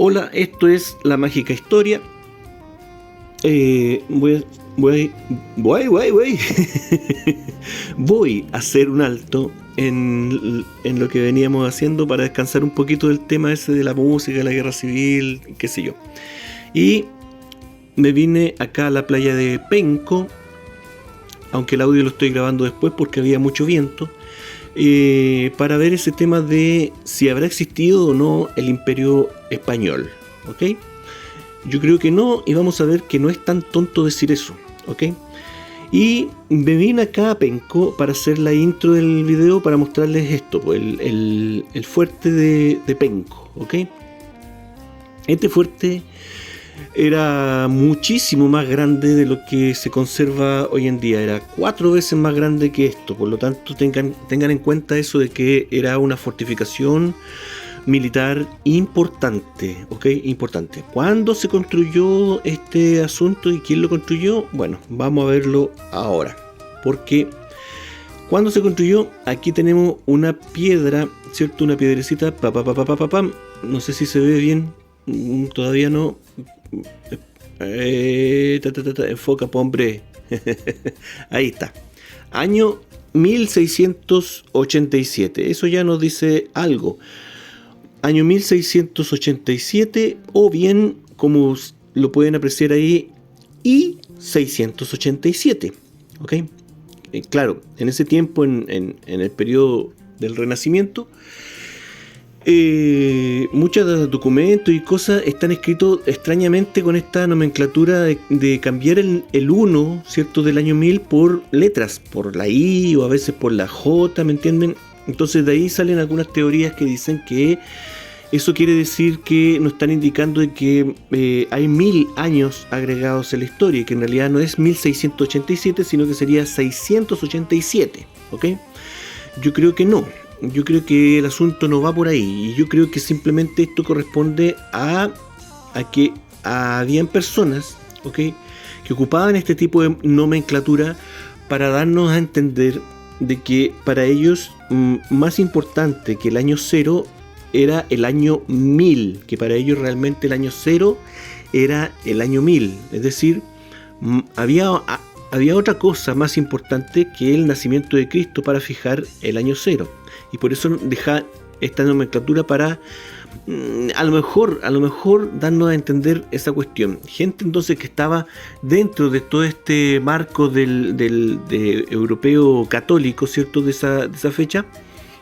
Hola, esto es La Mágica Historia. Voy a hacer un alto en lo que veníamos haciendo para descansar un poquito del tema ese de la música, de la guerra civil, qué sé yo. Y me vine acá a la playa de Penco, aunque el audio lo estoy grabando después porque había mucho viento, para ver ese tema de si habrá existido o no el Imperio Español, ¿ok? Yo creo que no, y vamos a ver que no es tan tonto decir eso, ¿ok? Y me vine acá a Penco para hacer la intro del video para mostrarles esto, pues, el fuerte de Penco, ¿ok? Este fuerte era muchísimo más grande de lo que se conserva hoy en día, era 4 veces más grande que esto, por lo tanto tengan en cuenta eso de que era una fortificación militar importante, ¿ok? Importante. ¿Cuándo se construyó este asunto y quién lo construyó? Bueno, vamos a verlo ahora, porque ¿cuándo se construyó? Aquí tenemos una piedra, ¿cierto? Una piedrecita, no sé si se ve bien, todavía no. Enfoca, hombre. Ahí está. Año 1687. Eso ya nos dice algo. Año 1687, o bien, como lo pueden apreciar ahí, y 687. ¿Ok? Claro, en ese tiempo, en el periodo del Renacimiento, muchos documentos y cosas están escritos extrañamente con esta nomenclatura de cambiar el 1, ¿cierto?, del año 1000 por letras, por la I o a veces por la J, ¿me entienden? Entonces de ahí salen algunas teorías que dicen que eso quiere decir que nos están indicando de que hay 1000 años agregados en la historia y que en realidad no es 1687, sino que sería 687, ¿ok? Yo creo que no. Yo creo que el asunto no va por ahí, y yo creo que simplemente esto corresponde a que habían personas, ¿ok?, que ocupaban este tipo de nomenclatura para darnos a entender de que para ellos más importante que el año 0 era el año 1000, que para ellos realmente el año 0 era el año 1000, es decir, había otra cosa más importante que el nacimiento de Cristo para fijar el año 0. Y por eso deja esta nomenclatura para a lo mejor darnos a entender esa cuestión. Gente entonces que estaba dentro de todo este marco de europeo católico, ¿cierto?, de esa fecha,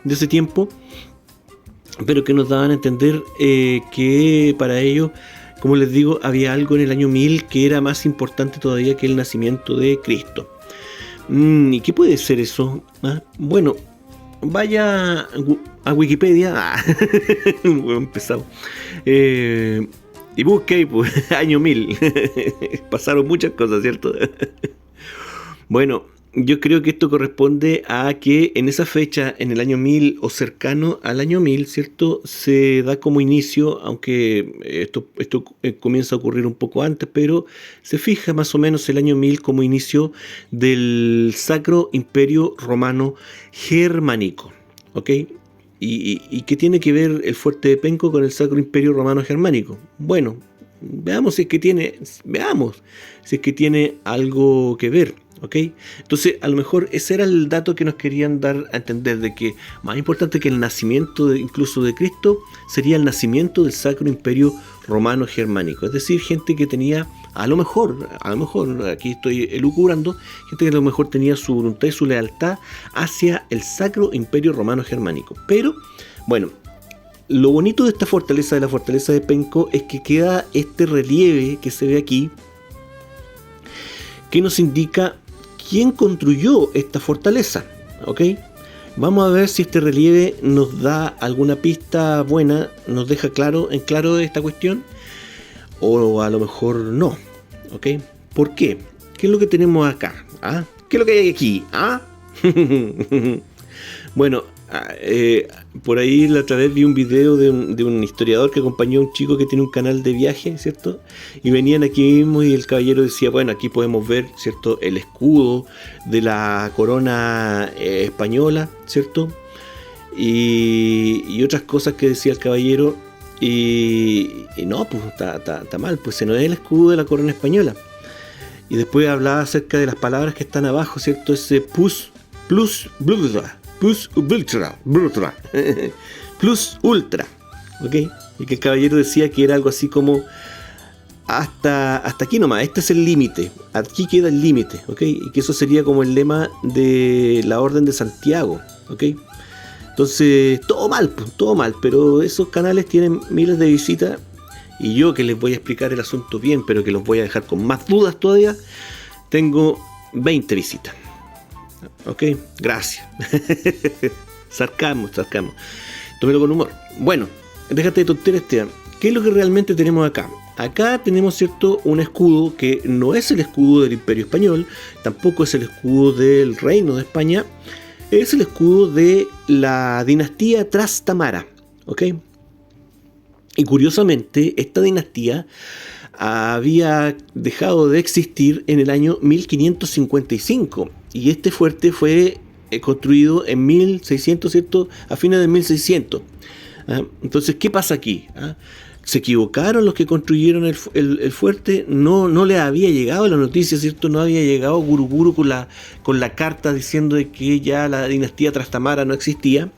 de ese tiempo, pero que nos daban a entender que para ellos, como les digo, había algo en el año 1000 que era más importante todavía que el nacimiento de Cristo. ¿Y qué puede ser eso? Bueno, vaya a Wikipedia, empezado, y busque pues, año 1000. Pasaron muchas cosas, ¿cierto? Bueno, yo creo que esto corresponde a que en esa fecha, en el año 1000 o cercano al año 1000, ¿cierto?, se da como inicio, aunque esto comienza a ocurrir un poco antes, pero se fija más o menos el año 1000 como inicio del Sacro Imperio Romano Germánico, ¿ok? ¿Y qué tiene que ver el fuerte de Penco con el Sacro Imperio Romano Germánico? Bueno, veamos si es que tiene algo que ver. ¿Ok? Entonces, a lo mejor ese era el dato que nos querían dar a entender, de que más importante que el nacimiento incluso de Cristo sería el nacimiento del Sacro Imperio Romano Germánico. Es decir, gente que tenía, a lo mejor, aquí estoy elucubrando, gente que a lo mejor tenía su voluntad y su lealtad hacia el Sacro Imperio Romano Germánico. Pero, bueno, lo bonito de esta fortaleza, de la fortaleza de Penco, es que queda este relieve que se ve aquí, que nos indica quién construyó esta fortaleza, ¿ok? Vamos a ver si este relieve nos da alguna pista buena, nos deja en claro esta cuestión, o a lo mejor no, ¿ok? ¿Por qué? ¿Qué es lo que tenemos acá? ¿Qué es lo que hay aquí? Bueno, por ahí la otra vez vi un video de un historiador que acompañó a un chico que tiene un canal de viaje, ¿cierto? Y venían aquí mismo y el caballero decía, bueno, aquí podemos ver, ¿cierto?, el escudo de la corona española, ¿cierto? Y otras cosas que decía el caballero. Y no, pues está mal, pues ese no es el escudo de la corona española. Y después hablaba acerca de las palabras que están abajo, ¿cierto? Ese plus ultra, ¿ok? Y que el caballero decía que era algo así como hasta aquí nomás, este es el límite, aquí queda el límite, ¿ok? Y que eso sería como el lema de la Orden de Santiago, ¿ok? Entonces, todo mal, pero esos canales tienen miles de visitas y yo que les voy a explicar el asunto bien, pero que los voy a dejar con más dudas todavía, tengo 20 visitas, ¿ok? Gracias. sarcasmo, tómelo con humor. Bueno, déjate de tonterías, Esteban. ¿Qué es lo que realmente tenemos acá? Acá tenemos, ¿cierto?, un escudo que no es el escudo del Imperio Español, tampoco es el escudo del Reino de España, es el escudo de la dinastía Trastamara, ¿ok? Y curiosamente, esta dinastía había dejado de existir en el año 1555 y este fuerte fue construido en 1600, ¿cierto?, a fines de 1600. Entonces, ¿qué pasa aquí? Se equivocaron los que construyeron el fuerte, no les había llegado la noticia, ¿cierto? No había llegado Guruguru con la carta diciendo de que ya la dinastía Trastamara no existía,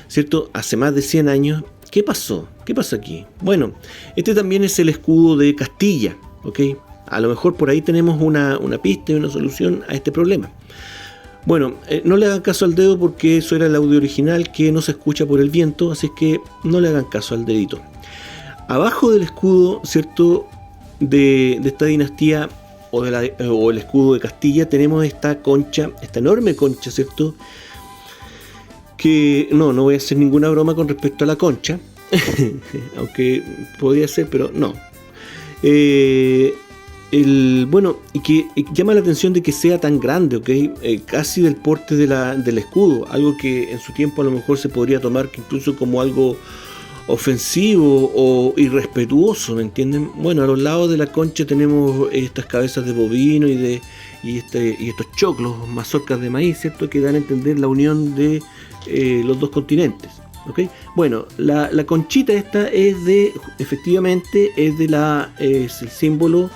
¿cierto? Hace más de 100 años. ¿Qué pasó? ¿Qué pasó aquí? Bueno, este también es el escudo de Castilla, ¿ok? A lo mejor por ahí tenemos una pista y una solución a este problema. Bueno, no le hagan caso al dedo porque eso era el audio original que no se escucha por el viento, así que no le hagan caso al dedito. Abajo del escudo, ¿cierto?, de esta dinastía o el escudo de Castilla tenemos esta concha, esta enorme concha, ¿cierto?, que no voy a hacer ninguna broma con respecto a la concha, aunque podría ser, pero no. Bueno, y que llama la atención de que sea tan grande, ¿ok? Casi del porte del escudo, algo que en su tiempo a lo mejor se podría tomar que incluso como algo ofensivo o irrespetuoso, ¿me entienden? Bueno, a los lados de la concha tenemos estas cabezas de bovino y estos choclos, mazorcas de maíz, ¿cierto?, que dan a entender la unión de los dos continentes, ¿ok? Bueno, la conchita esta efectivamente es el símbolo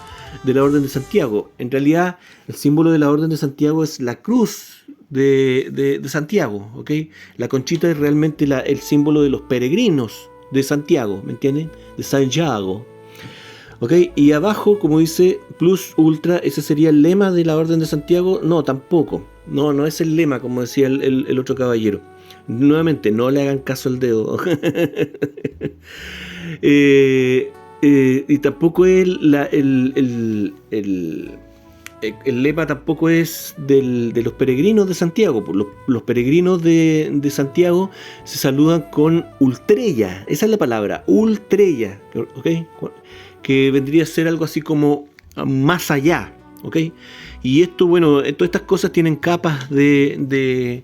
de la Orden de Santiago. En realidad, el símbolo de la Orden de Santiago es la cruz de Santiago, ¿ok? La conchita es realmente el símbolo de los peregrinos de Santiago, ¿me entienden? De Santiago, ¿ok? Y abajo, como dice Plus Ultra, ese sería el lema de la Orden de Santiago. No, tampoco. No es el lema, como decía el otro caballero. Nuevamente, no le hagan caso al dedo. Y tampoco es el lema tampoco es de los peregrinos de Santiago. Los peregrinos de Santiago se saludan con ultrella. Esa es la palabra, ultrella, ¿ok? Que vendría a ser algo así como más allá, ¿ok? Y esto, bueno, todas estas cosas tienen capas de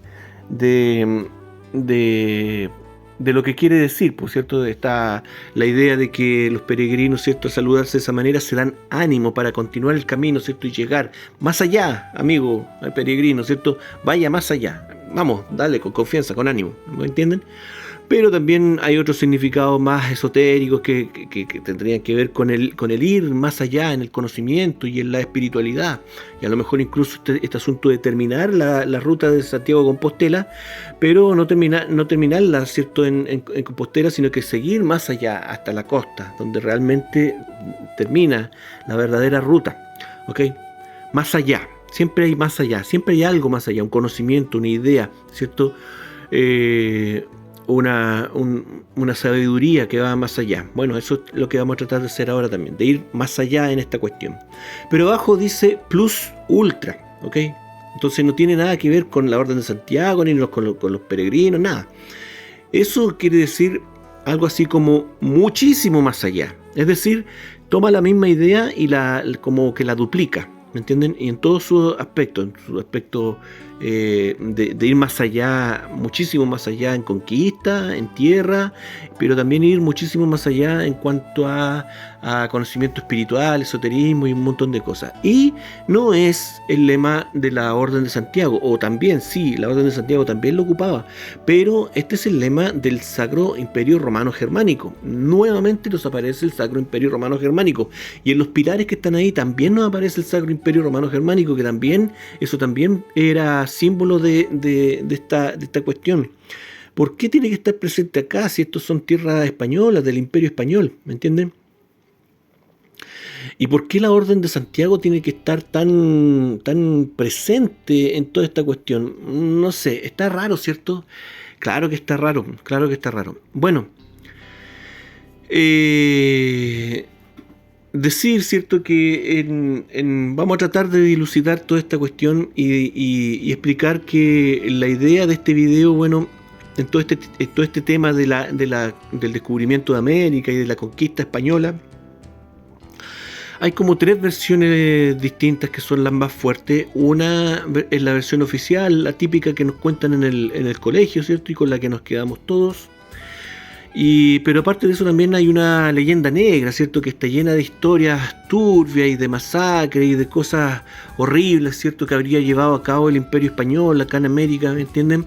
lo que quiere decir, por cierto. Está la idea de que los peregrinos, ¿cierto?, al saludarse de esa manera se dan ánimo para continuar el camino, ¿cierto?, y llegar más allá, amigo, al peregrino, ¿cierto? Vaya más allá, vamos, dale, con confianza, con ánimo, ¿me entienden? Pero también hay otros significados más esotéricos que tendrían que ver con el ir más allá en el conocimiento y en la espiritualidad. Y a lo mejor incluso este asunto de terminar la ruta de Santiago a Compostela, pero no terminarla, ¿cierto?, en Compostela, sino que seguir más allá hasta la costa, donde realmente termina la verdadera ruta, ¿ok? Más allá, siempre hay más allá, siempre hay algo más allá, un conocimiento, una idea, ¿cierto? Una sabiduría que va más allá. Bueno, eso es lo que vamos a tratar de hacer ahora también, de ir más allá en esta cuestión. Pero abajo dice Plus Ultra, ¿ok? Entonces no tiene nada que ver con la Orden de Santiago, ni con los peregrinos, nada. Eso quiere decir algo así como muchísimo más allá. Es decir, toma la misma idea y como que la duplica, ¿me entienden? Y en todos sus aspectos, de ir más allá, muchísimo más allá en conquista, en tierra, pero también ir muchísimo más allá en cuanto a a conocimiento espiritual, esoterismo y un montón de cosas. Y no es el lema de la Orden de Santiago, o también, sí, la Orden de Santiago también lo ocupaba, pero este es el lema del Sacro Imperio Romano Germánico. Nuevamente nos aparece el Sacro Imperio Romano Germánico, y en los pilares que están ahí también nos aparece el Sacro Imperio Romano Germánico, que también, eso también era símbolo de esta cuestión. ¿Por qué tiene que estar presente acá si estos son tierras españolas, del Imperio Español? ¿Me entienden? ¿Y por qué la Orden de Santiago tiene que estar tan presente en toda esta cuestión? No sé, está raro, ¿cierto? Claro que está raro, claro que está raro. Bueno, decir, ¿cierto?, que vamos a tratar de dilucidar toda esta cuestión y explicar que la idea de este video, bueno, en todo este tema del descubrimiento de América y de la conquista española, hay como 3 versiones distintas que son las más fuertes. Una es la versión oficial, la típica que nos cuentan en el colegio, ¿cierto?, y con la que nos quedamos todos. Pero aparte de eso también hay una leyenda negra, ¿cierto?, que está llena de historias turbias y de masacres y de cosas horribles, ¿cierto?, que habría llevado a cabo el Imperio Español acá en América, ¿me entienden?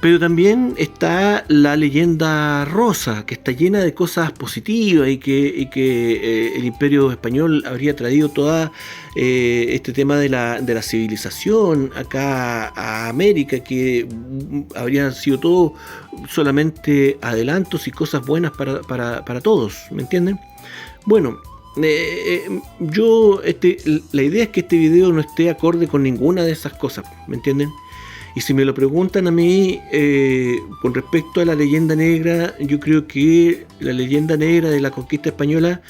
Pero también está la leyenda rosa, que está llena de cosas positivas y que el Imperio Español habría traído todo este tema de la civilización acá a América, que habrían sido todo solamente adelantos y cosas buenas para todos, ¿me entienden? Bueno, la idea es que este video no esté acorde con ninguna de esas cosas, ¿me entienden? Y si me lo preguntan a mí, con respecto a la leyenda negra, yo creo que la leyenda negra de la conquista española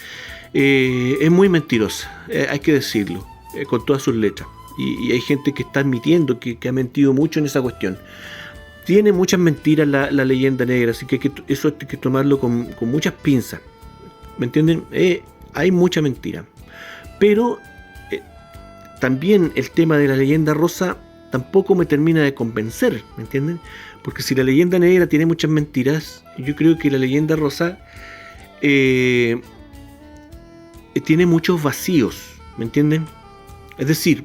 es muy mentirosa, hay que decirlo, con todas sus letras. Y hay gente que está admitiendo que ha mentido mucho en esa cuestión. Tiene muchas mentiras la leyenda negra, así que eso hay que tomarlo con muchas pinzas. ¿Me entienden? Hay mucha mentira. Pero también el tema de la leyenda rosa tampoco me termina de convencer, ¿me entienden? Porque si la leyenda negra tiene muchas mentiras, yo creo que la leyenda rosa tiene muchos vacíos, ¿me entienden? Es decir,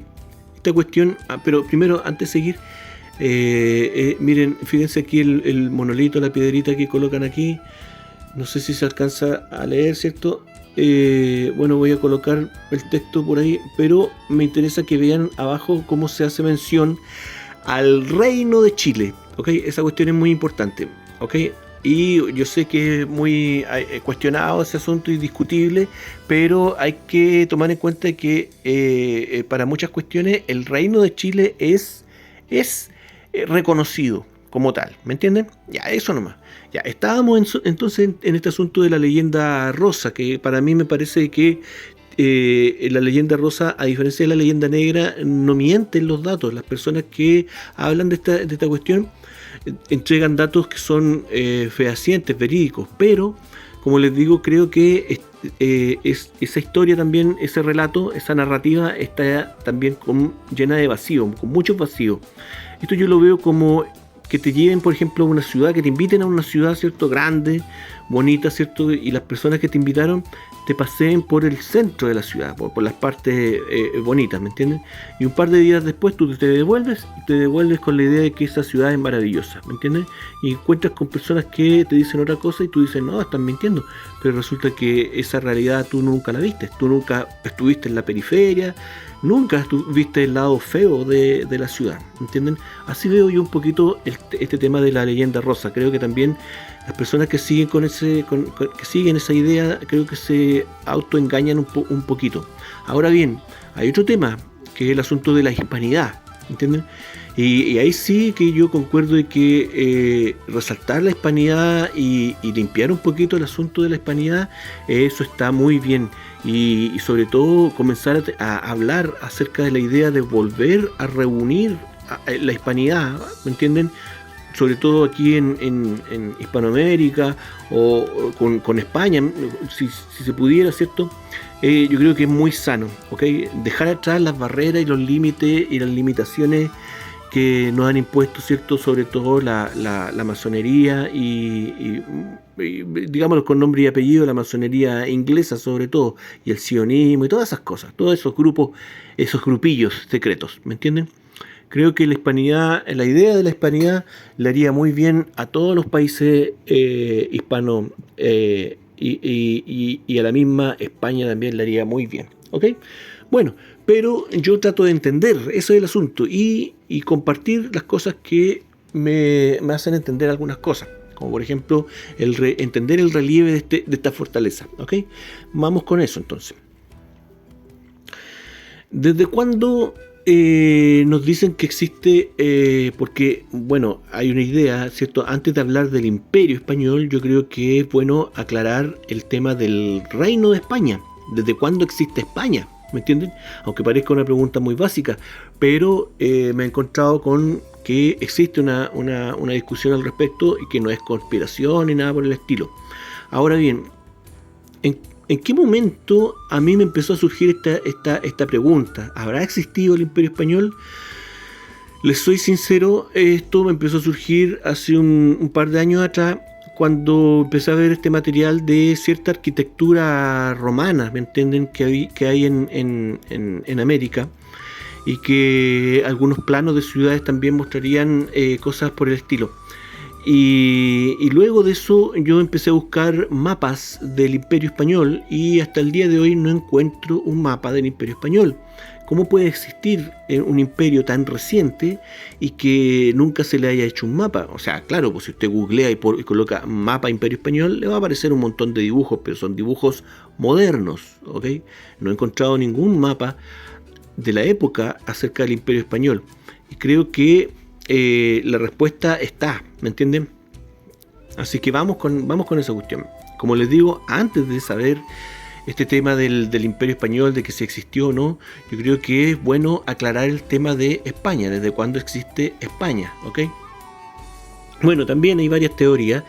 esta cuestión, pero primero, antes de seguir, miren, fíjense aquí el monolito, la piedrita que colocan aquí, no sé si se alcanza a leer, ¿cierto? Bueno, voy a colocar el texto por ahí, pero me interesa que vean abajo cómo se hace mención al Reino de Chile, ¿ok? Esa cuestión es muy importante, ¿ok? Y yo sé que es muy cuestionado ese asunto y discutible, pero hay que tomar en cuenta que para muchas cuestiones el Reino de Chile es reconocido como tal, ¿me entienden? Ya, eso nomás. Ya, estábamos entonces en este asunto de la leyenda rosa, que para mí me parece que la leyenda rosa, a diferencia de la leyenda negra, no mienten los datos. Las personas que hablan de esta cuestión entregan datos que son fehacientes, verídicos, pero como les digo, creo que esa historia también, ese relato, esa narrativa está también llena de vacío, con muchos vacíos. Esto yo lo veo como que te lleven, por ejemplo, a una ciudad, que te inviten a una ciudad, ¿cierto?, grande, bonita, ¿cierto?, y las personas que te invitaron te paseen por el centro de la ciudad, por las partes bonitas, ¿me entiendes? Y un par de días después tú te devuelves con la idea de que esa ciudad es maravillosa, ¿me entiendes? Y encuentras con personas que te dicen otra cosa y tú dices, no, están mintiendo, pero resulta que esa realidad tú nunca la viste, tú nunca estuviste en la periferia, nunca viste el lado feo de la ciudad, ¿entienden? Así veo yo un poquito este tema de la leyenda rosa. Creo que también las personas que siguen que siguen esa idea, creo que se autoengañan un poquito. Ahora bien, hay otro tema, que es el asunto de la hispanidad, ¿entienden? Y ahí sí que yo concuerdo de que resaltar la hispanidad y limpiar un poquito el asunto de la hispanidad, eso está muy bien. Y sobre todo comenzar a hablar acerca de la idea de volver a reunir la hispanidad, ¿me entienden? Sobre todo aquí en Hispanoamérica o con España, si se pudiera, ¿cierto? Yo creo que es muy sano, ¿ok? Dejar atrás las barreras y los límites y las limitaciones que nos han impuesto, ¿cierto? Sobre todo la masonería y digámoslo con nombre y apellido, la masonería inglesa sobre todo, y el sionismo y todas esas cosas, todos esos grupos, esos grupillos secretos, ¿me entienden? Creo que la hispanidad, la idea de la hispanidad le haría muy bien a todos los países hispanos y a la misma España también le haría muy bien, ¿ok? Bueno, pero yo trato de entender, eso es el asunto, y compartir las cosas que me hacen entender algunas cosas, como por ejemplo entender el relieve de esta fortaleza, ¿ok? Vamos con eso entonces. ¿Desde cuándo nos dicen que existe? Porque, bueno, hay una idea, ¿cierto? Antes de hablar del Imperio Español, yo creo que es bueno aclarar el tema del Reino de España. ¿Desde cuándo existe España? ¿Me entienden? Aunque parezca una pregunta muy básica, pero me he encontrado con que existe una discusión al respecto y que no es conspiración ni nada por el estilo. Ahora bien, ¿en qué momento a mí me empezó a surgir esta pregunta? ¿Habrá existido el Imperio Español? Les soy sincero, esto me empezó a surgir hace un par de años atrás, cuando empecé a ver este material de cierta arquitectura romana, ¿me entienden? Que hay en América, y que algunos planos de ciudades también mostrarían cosas por el estilo. Y luego de eso yo empecé a buscar mapas del Imperio Español y hasta el día de hoy no encuentro un mapa del Imperio Español. ¿Cómo puede existir un imperio tan reciente y que nunca se le haya hecho un mapa? O sea, claro, pues si usted googlea y coloca mapa Imperio Español, le va a aparecer un montón de dibujos, pero son dibujos modernos, ¿ok? No he encontrado ningún mapa de la época acerca del Imperio Español. Y creo que la respuesta está, ¿me entienden? Así que vamos con esa cuestión. Como les digo, antes de saber este tema del Imperio Español, de que si existió o no, yo creo que es bueno aclarar el tema de España, desde cuándo existe España, ¿ok? Bueno, también hay varias teorías,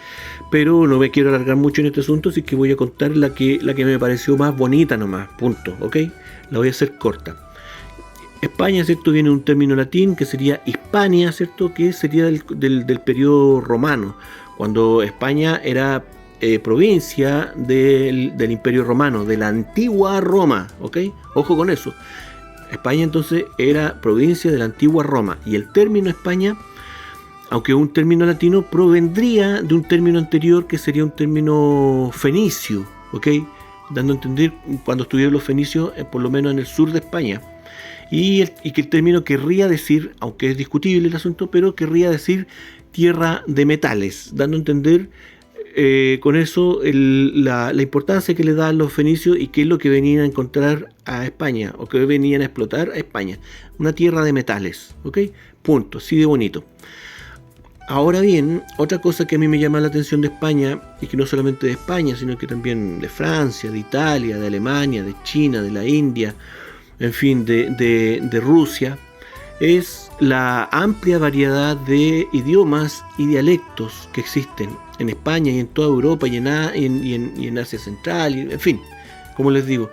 pero no me quiero alargar mucho en este asunto, así que voy a contar la que me pareció más bonita nomás, punto, ¿ok? La voy a hacer corta. España, ¿cierto? Viene de un término latín que sería Hispania, ¿cierto? Que sería del periodo romano, cuando España era provincia del Imperio Romano, de la antigua Roma, ¿ok? Ojo con eso. España entonces era provincia de la antigua Roma, y el término España, aunque es un término latino, provendría de un término anterior que sería un término fenicio, ¿ok? Dando a entender cuando estuvieron los fenicios, por lo menos en el sur de España. Y que el término querría decir, aunque es discutible el asunto, pero querría decir tierra de metales, dando a entender con eso la importancia que le dan los fenicios y qué es lo que venían a encontrar a España, o que venían a explotar a España. Una tierra de metales, ¿ok? Punto, así de bonito. Ahora bien, otra cosa que a mí me llama la atención de España, y que no solamente de España, sino que también de Francia, de Italia, de Alemania, de China, de la India, en fin, de Rusia, es la amplia variedad de idiomas y dialectos que existen en España y en toda Europa y en Asia Central, y, en fin, como les digo,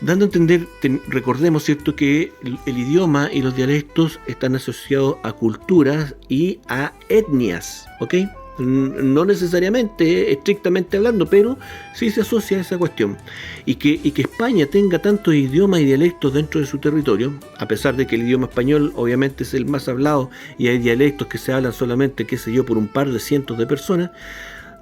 dando a entender, recordemos, ¿cierto?, que el idioma y los dialectos están asociados a culturas y a etnias, ¿ok? No necesariamente, estrictamente hablando, pero sí se asocia a esa cuestión. Y que España tenga tantos idiomas y dialectos dentro de su territorio, a pesar de que el idioma español obviamente es el más hablado y hay dialectos que se hablan solamente, qué sé yo, por un par de cientos de personas,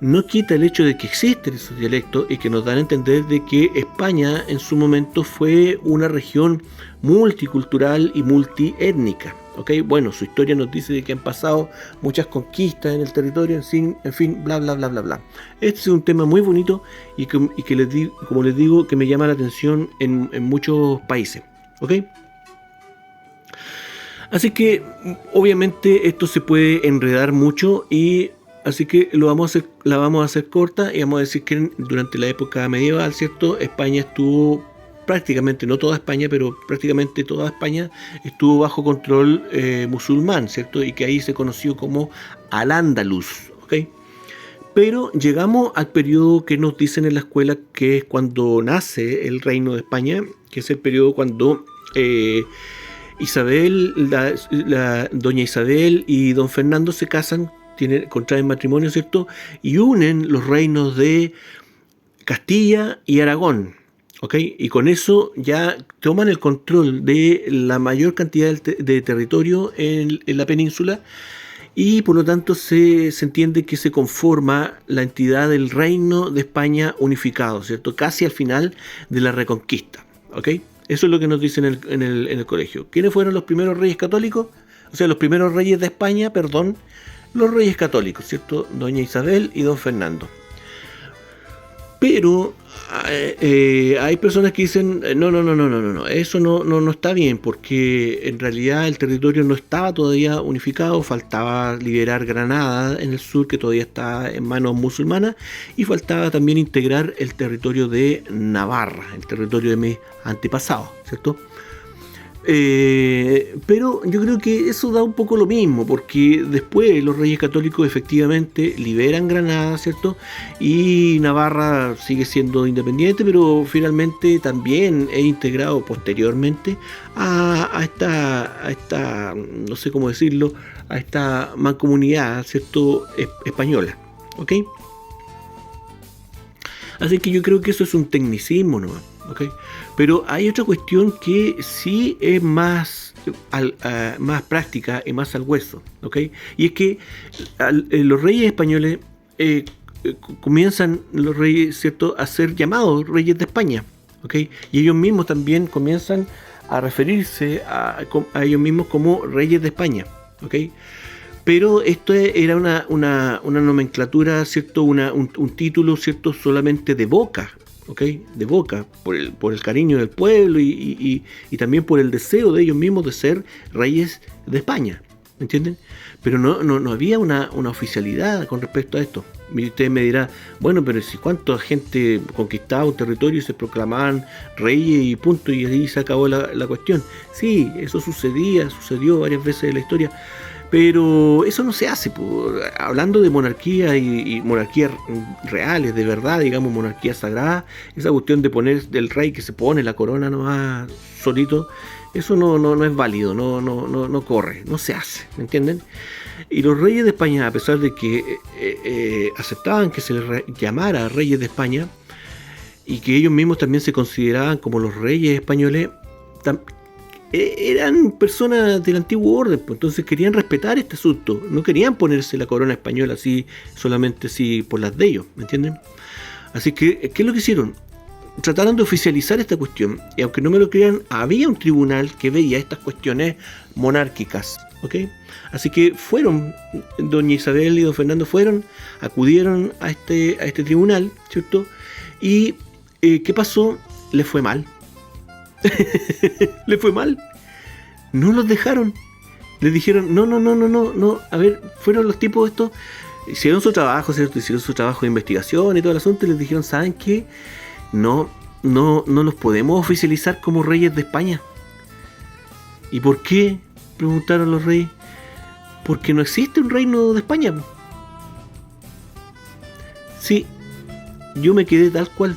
no quita el hecho de que existen esos dialectos y que nos dan a entender de que España en su momento fue una región multicultural y multiétnica. ¿Okay? Bueno, su historia nos dice de que han pasado muchas conquistas en el territorio, en fin, bla, bla, bla, bla, bla. Este es un tema muy bonito y que les digo, como les digo, que me llama la atención en muchos países. ¿Ok? Así que, obviamente, esto se puede enredar mucho y así que la vamos a hacer corta y vamos a decir que durante la época medieval, ¿cierto? España estuvo prácticamente, no toda España, pero prácticamente toda España estuvo bajo control musulmán, ¿cierto? Y que ahí se conoció como Al-Ándalus, ¿ok? Pero llegamos al periodo que nos dicen en la escuela que es cuando nace el Reino de España, que es el periodo cuando Isabel, doña Isabel y don Fernando se casan, contraen matrimonio, ¿cierto? Y unen los reinos de Castilla y Aragón, ¿ok? Y con eso ya toman el control de la mayor cantidad de territorio en la península, y por lo tanto se entiende que se conforma la entidad del Reino de España unificado, ¿cierto? Casi al final de la Reconquista, ¿ok? Eso es lo que nos dicen en el colegio. ¿Quiénes fueron los primeros reyes católicos? O sea, los primeros reyes de España, perdón, los reyes católicos, ¿cierto? Doña Isabel y don Fernando. Pero hay personas que dicen, no, eso no está bien, porque en realidad el territorio no estaba todavía unificado, faltaba liberar Granada en el sur, que todavía está en manos musulmanas, y faltaba también integrar el territorio de Navarra, el territorio de mis antepasados, ¿cierto? Pero yo creo que eso da un poco lo mismo, porque después los reyes católicos efectivamente liberan Granada, ¿cierto? Y Navarra sigue siendo independiente, pero finalmente también es integrado posteriormente a esta, no sé cómo decirlo, a esta mancomunidad, ¿cierto? Española, ¿ok? Así que yo creo que eso es un tecnicismo, ¿no? ¿Okay? Pero hay otra cuestión que sí es más práctica y más al hueso, ¿okay? Y es que los reyes españoles comienzan, los reyes, ¿cierto?, a ser llamados reyes de España, ¿okay? Y ellos mismos también comienzan a referirse a ellos mismos como reyes de España, ¿okay? Pero esto era una nomenclatura, ¿cierto?, un título, ¿cierto?, solamente de boca, ¿okay? De boca, por el cariño del pueblo y también por el deseo de ellos mismos de ser reyes de España, ¿me entienden? Pero no había una oficialidad con respecto a esto. Usted me dirá, bueno, pero si cuánta gente conquistaba un territorio y se proclamaban reyes y punto, y ahí se acabó la cuestión. Sí, eso sucedió varias veces en la historia, pero eso no se hace, hablando de monarquía y monarquías reales, de verdad, digamos, monarquía sagrada. Esa cuestión de poner del rey que se pone la corona nomás solito, eso no es válido, no corre, no se hace, ¿me entienden? Y los reyes de España, a pesar de que aceptaban que se les llamara reyes de España, y que ellos mismos también se consideraban como los reyes españoles, eran personas del antiguo orden, pues entonces querían respetar este asunto, no querían ponerse la corona española así, solamente así por las de ellos, ¿me entienden? Así que, ¿qué es lo que hicieron? Trataron de oficializar esta cuestión, y aunque no me lo crean, había un tribunal que veía estas cuestiones monárquicas, ¿ok? Así que fueron, doña Isabel y don Fernando acudieron a este tribunal, ¿cierto? Y, ¿qué pasó? Les fue mal. Le fue mal. No los dejaron. Les dijeron, no. A ver, fueron los tipos estos, hicieron su trabajo, ¿cierto? Hicieron su trabajo de investigación y todo el asunto, y les dijeron, ¿saben qué? No los podemos oficializar como reyes de España. ¿Y por qué? Preguntaron los reyes. Porque no existe un reino de España. Sí, yo me quedé tal cual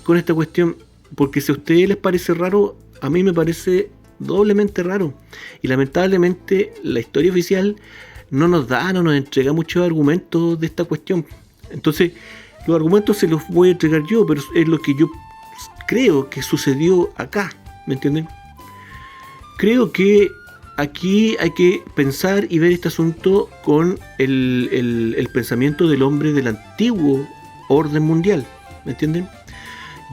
con esta cuestión, porque si a ustedes les parece raro, a mí me parece doblemente raro. Y lamentablemente la historia oficial no nos entrega muchos argumentos de esta cuestión. Entonces, los argumentos se los voy a entregar yo, pero es lo que yo creo que sucedió acá, ¿me entienden? Creo que aquí hay que pensar y ver este asunto con el pensamiento del hombre del antiguo orden mundial, ¿me entienden?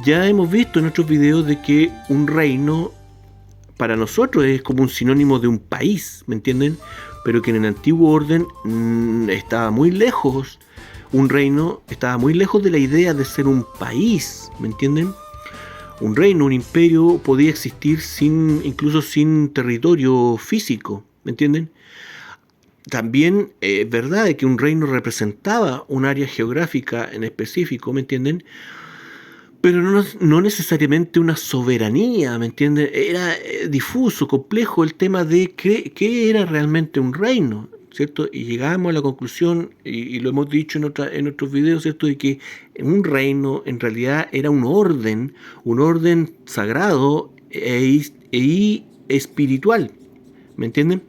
Ya hemos visto en otros videos de que un reino para nosotros es como un sinónimo de un país, ¿me entienden? Pero que en el antiguo orden estaba muy lejos, un reino estaba muy lejos de la idea de ser un país, ¿me entienden? Un reino, un imperio podía existir incluso sin territorio físico, ¿me entienden? También es verdad que un reino representaba un área geográfica en específico, ¿me entienden? Pero no necesariamente una soberanía, ¿me entienden? Era difuso, complejo el tema de qué era realmente un reino, ¿cierto? Y llegamos a la conclusión, y lo hemos dicho en otros videos, ¿cierto?, de que un reino en realidad era un orden sagrado y espiritual, ¿me entienden?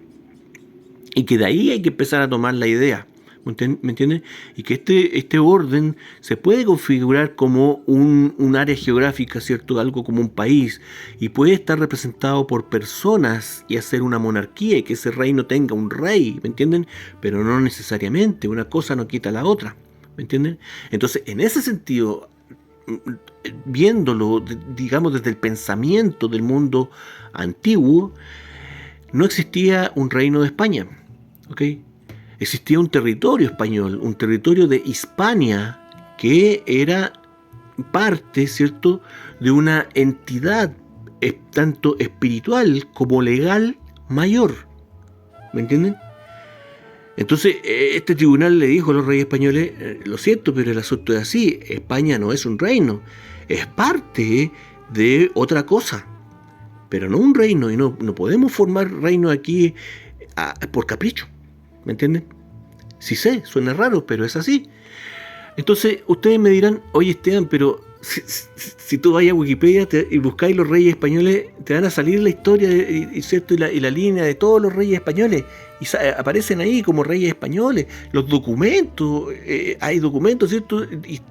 Y que de ahí hay que empezar a tomar la idea, ¿me entienden? Y que este orden se puede configurar como un área geográfica, ¿cierto? Algo como un país, y puede estar representado por personas y hacer una monarquía, y que ese reino tenga un rey, ¿me entienden? Pero no necesariamente, una cosa no quita la otra, ¿me entienden? Entonces, en ese sentido, viéndolo, digamos, desde el pensamiento del mundo antiguo, no existía un reino de España, ¿ok? Existía un territorio español, un territorio de Hispania, que era parte, ¿cierto?, de una entidad tanto espiritual como legal mayor, ¿me entienden? Entonces, este tribunal le dijo a los reyes españoles, lo siento, pero el asunto es así, España no es un reino, es parte de otra cosa, pero no un reino, y no podemos formar reino aquí por capricho, ¿me entienden? Sí sé, suena raro, pero es así. Entonces, ustedes me dirán, oye Esteban, pero si tú vas a Wikipedia y buscáis los reyes españoles, te van a salir la historia ¿cierto? Y la línea de todos los reyes españoles, y aparecen ahí como reyes españoles, los documentos, hay documentos, ¿cierto?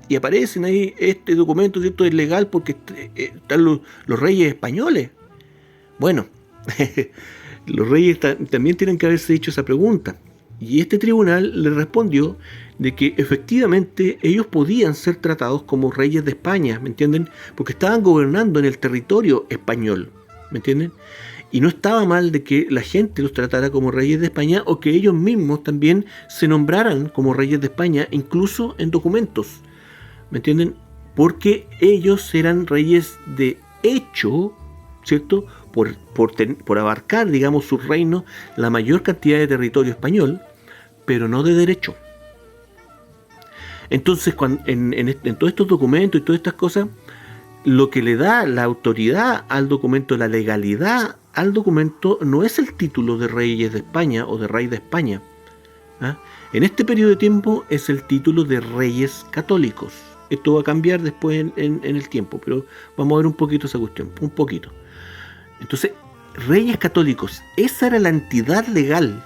Y aparecen ahí, este documento, ¿cierto? Es legal porque están los reyes españoles. Bueno, los reyes también tienen que haberse hecho esa pregunta. Y este tribunal le respondió de que efectivamente ellos podían ser tratados como reyes de España, ¿me entienden? Porque estaban gobernando en el territorio español, ¿me entienden? Y no estaba mal de que la gente los tratara como reyes de España, o que ellos mismos también se nombraran como reyes de España, incluso en documentos, ¿me entienden? Porque ellos eran reyes de hecho, ¿cierto? Por abarcar, digamos, su reino, la mayor cantidad de territorio español, pero no de derecho. Entonces, en todos estos documentos y todas estas cosas, lo que le da la autoridad al documento, la legalidad al documento, no es el título de reyes de España o de rey de España. ¿Ah? En este periodo de tiempo es el título de reyes católicos. Esto va a cambiar después en el tiempo, pero vamos a ver un poquito esa cuestión, un poquito. Entonces, reyes católicos, esa era la entidad legal,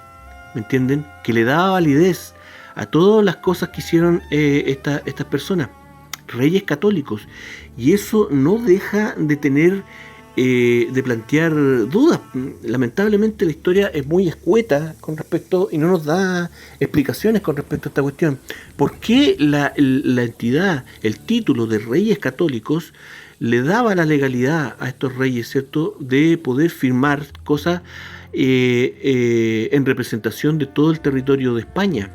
¿me entienden?, que le daba validez a todas las cosas que hicieron estas personas, reyes católicos. Y eso no deja de tener, de plantear dudas. Lamentablemente la historia es muy escueta con respecto, y no nos da explicaciones con respecto a esta cuestión. ¿Por qué la entidad, el título de reyes católicos, le daba la legalidad a estos reyes, ¿cierto?, de poder firmar cosas en representación de todo el territorio de España?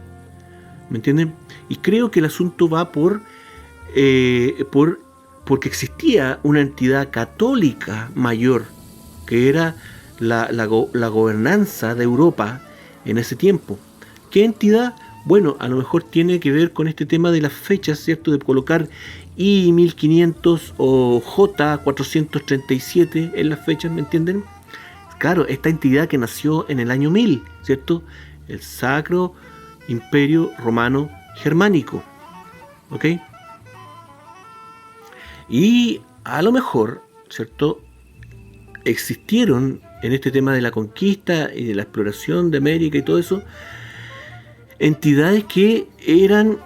¿Me entienden? Y creo que el asunto va porque existía una entidad católica mayor, que era la gobernanza de Europa en ese tiempo. ¿Qué entidad? Bueno, a lo mejor tiene que ver con este tema de las fechas, ¿cierto?, de colocar I 1500 o J 437 en las fechas, ¿me entienden? Claro, esta entidad que nació en el año 1000, ¿cierto? El Sacro Imperio Romano Germánico, ¿ok? Y a lo mejor, ¿cierto?, existieron en este tema de la conquista y de la exploración de América y todo eso, entidades que eran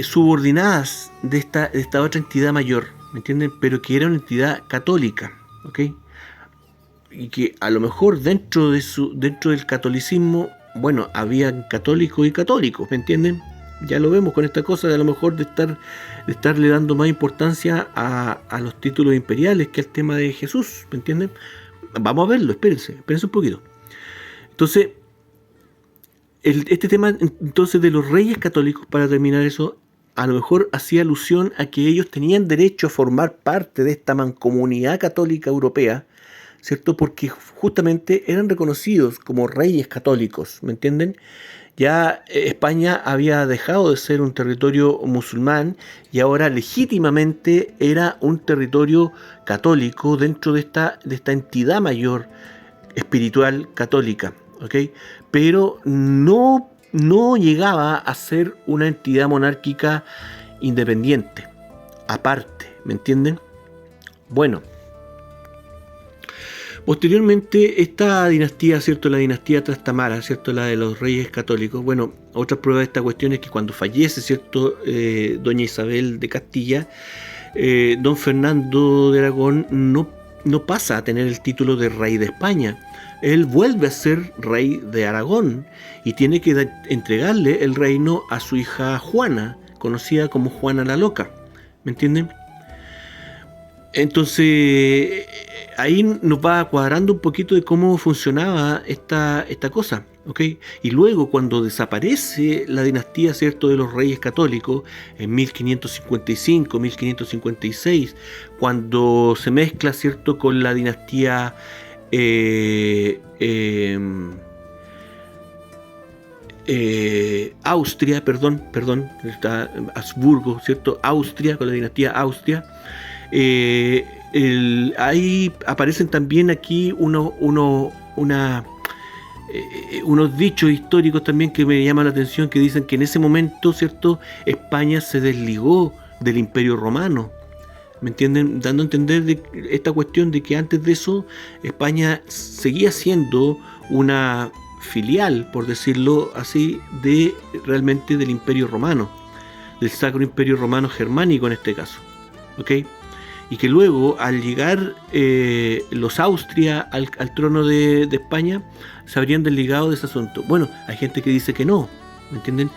subordinadas de esta otra entidad mayor, ¿me entienden? Pero que era una entidad católica, ¿ok? Y que a lo mejor dentro del catolicismo, bueno, había católicos y católicos, ¿me entienden? Ya lo vemos con esta cosa de a lo mejor de estarle dando más importancia a los títulos imperiales que al tema de Jesús, ¿me entienden? Vamos a verlo, espérense un poquito. Entonces, este tema entonces de los reyes católicos, para terminar eso, a lo mejor hacía alusión a que ellos tenían derecho a formar parte de esta mancomunidad católica europea, ¿cierto? Porque justamente eran reconocidos como reyes católicos, ¿me entienden? Ya España había dejado de ser un territorio musulmán y ahora legítimamente era un territorio católico dentro de esta entidad mayor espiritual católica, ¿ok? Pero no llegaba a ser una entidad monárquica independiente, aparte, ¿me entienden? Bueno, Posteriormente, esta dinastía, ¿cierto? La dinastía Trastamara, ¿cierto? La de los reyes católicos. Bueno, otra prueba de esta cuestión es que cuando fallece, ¿cierto? Doña Isabel de Castilla, don Fernando de Aragón no pasa a tener el título de rey de España. Él vuelve a ser rey de Aragón y tiene que entregarle el reino a su hija Juana, conocida como Juana la Loca. ¿Me entienden? Entonces, ahí nos va cuadrando un poquito de cómo funcionaba esta cosa, ¿ok? Y luego, cuando desaparece la dinastía, ¿cierto?, de los reyes católicos, en 1555, 1556, cuando se mezcla, ¿cierto?, con la dinastía Austria, está Habsburgo, ¿cierto?, Austria, con la dinastía Austria. Ahí aparecen también aquí unos dichos históricos también que me llaman la atención, que dicen que en ese momento, ¿cierto?, España se desligó del Imperio Romano. ¿Me entienden? Dando a entender de esta cuestión de que antes de eso España seguía siendo una filial, por decirlo así, realmente del Imperio Romano, del Sacro Imperio Romano Germánico en este caso, ¿ok? Y que luego, al llegar los Austria al trono de España, se habrían desligado de ese asunto. Bueno, hay gente que dice que no, ¿me entienden?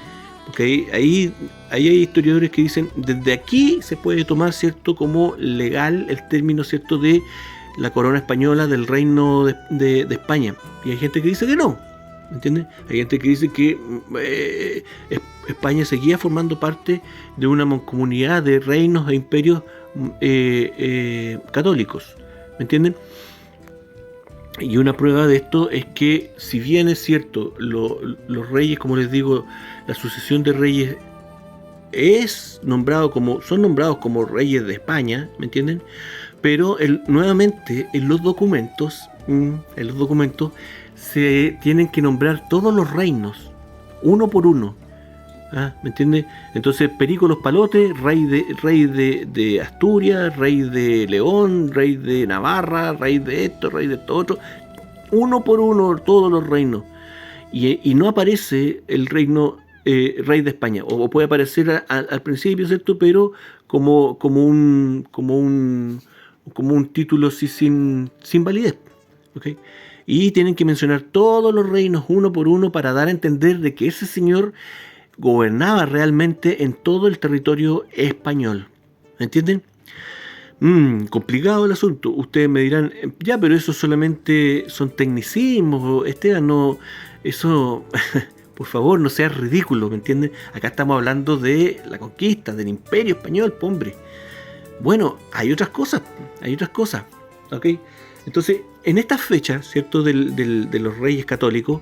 Porque ahí hay historiadores que dicen, desde aquí se puede tomar, ¿cierto?, como legal el término, ¿cierto?, de la corona española, del reino de España. Y hay gente que dice que no, ¿me entienden? Hay gente que dice que España seguía formando parte de una mancomunidad de reinos e imperios católicos, ¿me entienden? Y una prueba de esto es que, si bien es cierto, los reyes, como les digo, la sucesión de reyes son nombrados como reyes de España, ¿me entienden? Pero nuevamente en los documentos se tienen que nombrar todos los reinos, uno por uno. ¿Me entiendes? Entonces, Perico Los Palotes, rey de Asturias, rey de León, rey de Navarra, rey de esto otro, uno por uno todos los reinos. Y no aparece el reino rey de España, o puede aparecer al principio, ¿cierto? Pero como un título así sin validez, ¿ok? Y tienen que mencionar todos los reinos uno por uno para dar a entender de que ese señor gobernaba realmente en todo el territorio español. ¿Me entienden? Complicado el asunto. Ustedes me dirán, ya, pero eso solamente son tecnicismos, Esteban, no, eso, por favor, no seas ridículo, ¿me entienden? Acá estamos hablando de la conquista, del Imperio Español, hombre. Bueno, hay otras cosas, ¿ok? Entonces, en estas fechas, ¿cierto?, de los reyes católicos,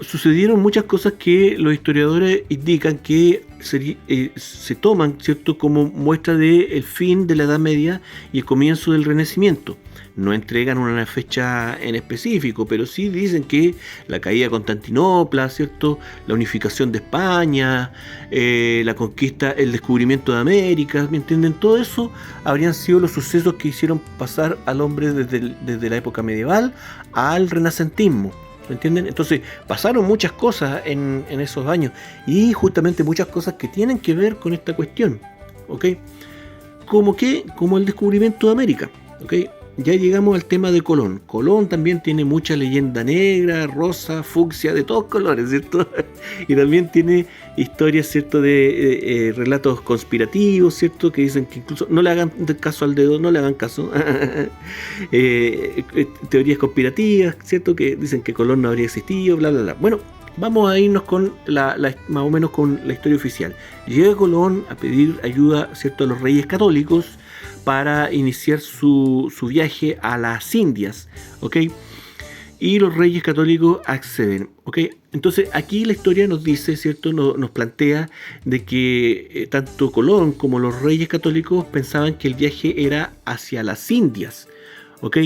sucedieron muchas cosas que los historiadores indican que se toman, ¿cierto?, como muestra del fin de la Edad Media y el comienzo del Renacimiento. No entregan una fecha en específico, pero sí dicen que la caída de Constantinopla, ¿cierto?, la unificación de España, la conquista, el descubrimiento de América, ¿me entienden? Todo eso habrían sido los sucesos que hicieron pasar al hombre desde la época medieval al renacentismo. ¿Me entienden? Entonces pasaron muchas cosas en esos años, y justamente muchas cosas que tienen que ver con esta cuestión, ¿ok? Como el descubrimiento de América, ¿ok? Ya llegamos al tema de Colón. Colón también tiene mucha leyenda negra, rosa, fucsia, de todos colores, ¿cierto? Y también tiene historias, ¿cierto?, de relatos conspirativos, ¿cierto?, que dicen que incluso no le hagan caso al dedo, no le hagan caso. Teorías conspirativas, ¿cierto?, que dicen que Colón no habría existido, bla, bla, bla. Bueno, vamos a irnos con más o menos con la historia oficial. Llega Colón a pedir ayuda, ¿cierto?, a los reyes católicos para iniciar su viaje a las Indias, ¿ok? Y los reyes católicos acceden, ¿ok? Entonces aquí la historia nos dice, ¿cierto?, nos plantea de que tanto Colón como los reyes católicos pensaban que el viaje era hacia las Indias, ¿ok?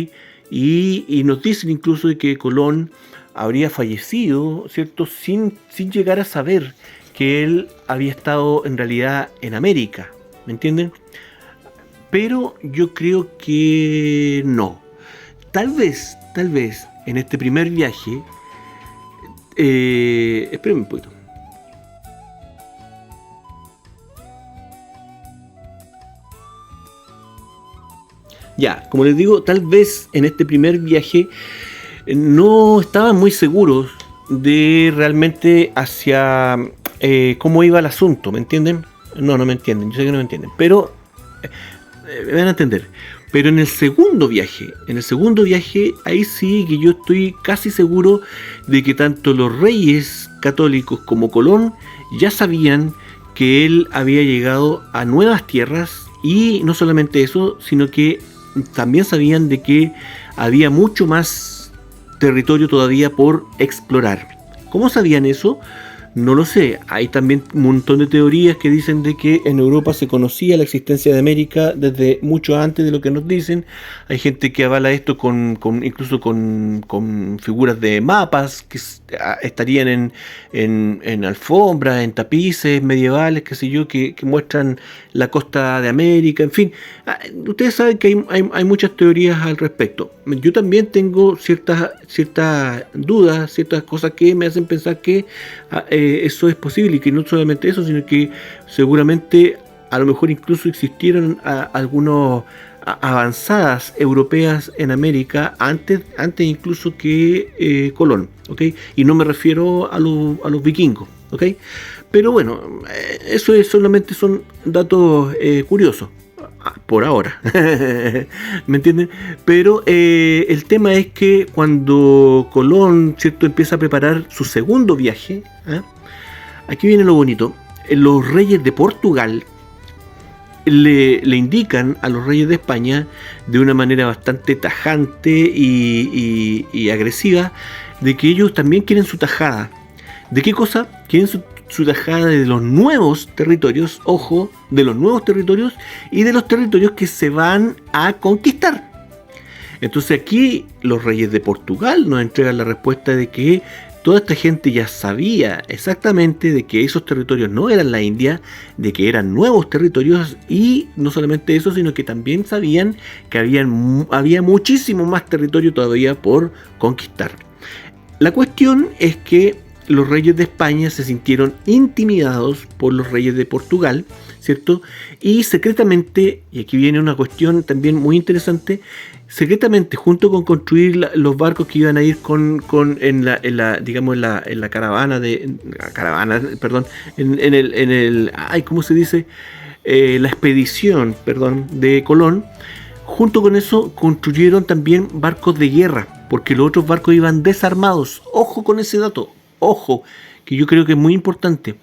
Y nos dicen incluso de que Colón habría fallecido, ¿cierto?, sin llegar a saber que él había estado en realidad en América, ¿me entienden? Pero yo creo que no. Tal vez en este primer viaje, espérenme un poquito. Ya, como les digo, tal vez en este primer viaje no estaban muy seguros de realmente hacia cómo iba el asunto, ¿me entienden? No me entienden, yo sé que no me entienden, pero me van a entender. Pero en el segundo viaje, ahí sí que yo estoy casi seguro de que tanto los reyes católicos como Colón ya sabían que él había llegado a nuevas tierras, y no solamente eso, sino que también sabían de que había mucho más territorio todavía por explorar. ¿Cómo sabían eso? No lo sé. Hay también un montón de teorías que dicen de que en Europa se conocía la existencia de América desde mucho antes de lo que nos dicen. Hay gente que avala esto incluso con figuras de mapas que estarían en alfombras, en tapices medievales, qué sé yo, que muestran la costa de América, en fin. Ustedes saben que hay muchas teorías al respecto. Yo también tengo ciertas dudas, ciertas cosas que me hacen pensar que eso es posible, y que no solamente eso, sino que seguramente a lo mejor incluso existieron algunos avanzadas europeas en América antes incluso que Colón, ¿okay? Y no me refiero a los vikingos, ¿okay? Pero bueno, eso solamente son datos curiosos por ahora. ¿Me entienden? Pero el tema es que cuando Colón, ¿cierto?, empieza a preparar su segundo viaje, aquí viene lo bonito. Los reyes de Portugal le indican a los reyes de España de una manera bastante tajante y agresiva de que ellos también quieren su tajada. ¿De qué cosa? Quieren su tajada de los nuevos territorios, ojo, de los nuevos territorios y de los territorios que se van a conquistar. Entonces aquí los reyes de Portugal nos entregan la respuesta de que toda esta gente ya sabía exactamente de que esos territorios no eran la India, de que eran nuevos territorios, y no solamente eso, sino que también sabían que había muchísimo más territorio todavía por conquistar. La cuestión es que los reyes de España se sintieron intimidados por los reyes de Portugal, ¿cierto? Y secretamente, y aquí viene una cuestión también muy interesante, secretamente, junto con construir los barcos que iban a ir en la caravana ¿cómo se dice? La expedición, de Colón. Junto con eso construyeron también barcos de guerra, porque los otros barcos iban desarmados. Ojo con ese dato, ojo, que yo creo que es muy importante.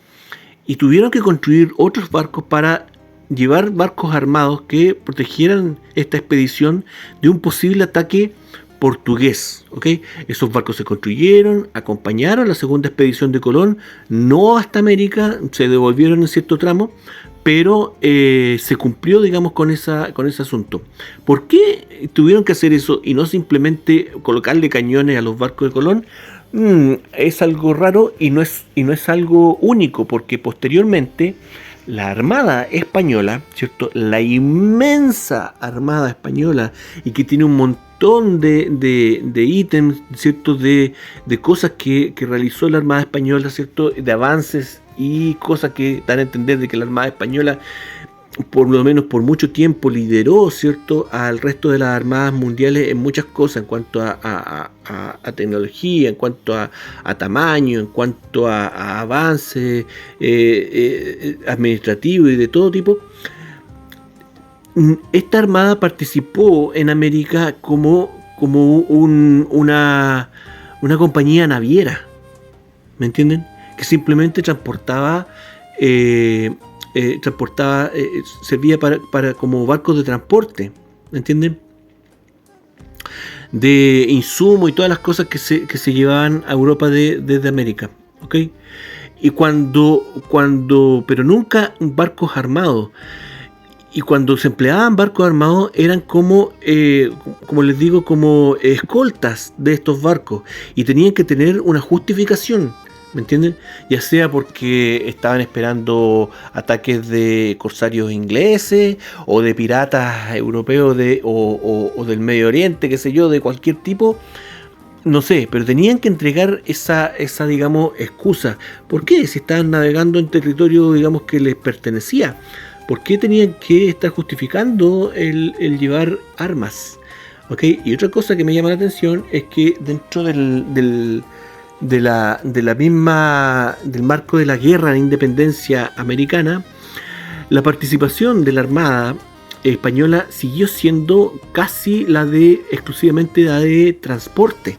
Y tuvieron que construir otros barcos para llevar barcos armados que protegieran esta expedición de un posible ataque portugués, ¿ok? Esos barcos se construyeron, acompañaron la segunda expedición de Colón, no hasta América, se devolvieron en cierto tramo, pero se cumplió, digamos, con ese asunto. ¿Por qué tuvieron que hacer eso y no simplemente colocarle cañones a los barcos de Colón? Es algo raro y no es algo único, porque posteriormente la Armada Española, ¿cierto?, la inmensa Armada Española, y que tiene un montón de ítems, ¿cierto?, de cosas que realizó la Armada Española, ¿cierto?, de avances y cosas que dan a entender de que la Armada Española, por lo menos por mucho tiempo, lideró, ¿cierto?, al resto de las armadas mundiales en muchas cosas, en cuanto a tecnología, en cuanto a tamaño, en cuanto a avances administrativos y de todo tipo. Esta armada participó en América como una compañía naviera, ¿me entienden? Que simplemente servía para como barcos de transporte, ¿me entienden?, de insumos y todas las cosas que se llevaban a Europa desde América, ¿ok? Y pero nunca barcos armados. Y cuando se empleaban barcos armados eran como les digo, como escoltas de estos barcos, y tenían que tener una justificación. ¿Me entienden? Ya sea porque estaban esperando ataques de corsarios ingleses o de piratas europeos o del Medio Oriente, qué sé yo, de cualquier tipo. No sé, pero tenían que entregar esa digamos, excusa. ¿Por qué? Si estaban navegando en territorio, digamos, que les pertenecía. ¿Por qué tenían que estar justificando el llevar armas? ¿Ok? Y otra cosa que me llama la atención es que dentro del marco de la guerra de independencia americana, la participación de la Armada española siguió siendo casi exclusivamente la de transporte.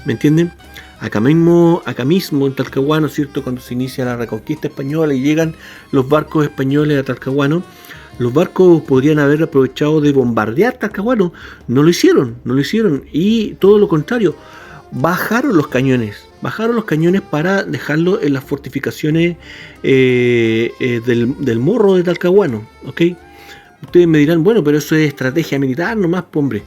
¿Me entienden? Acá mismo en Talcahuano, ¿cierto? Cuando se inicia la reconquista española y llegan los barcos españoles a Talcahuano, los barcos podrían haber aprovechado de bombardear Talcahuano. No lo hicieron. Y todo lo contrario, bajaron los cañones para dejarlo en las fortificaciones del Morro de Talcahuano, ¿ok? Ustedes me dirán, bueno, pero eso es estrategia militar nomás, hombre.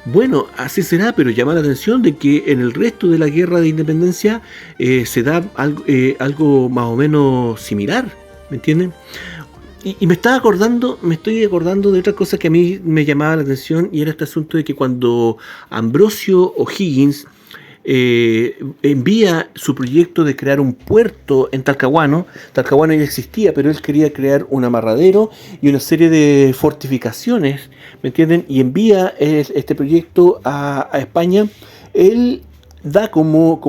Bueno, así será, pero llama la atención de que en el resto de la guerra de independencia se da algo más o menos similar, ¿me entienden? Y me estoy acordando de otra cosa que a mí me llamaba la atención, y era este asunto de que cuando Ambrosio O'Higgins envía su proyecto de crear un puerto en Talcahuano ya existía, pero él quería crear un amarradero y una serie de fortificaciones, ¿me entienden? Y envía este proyecto a España. Él da como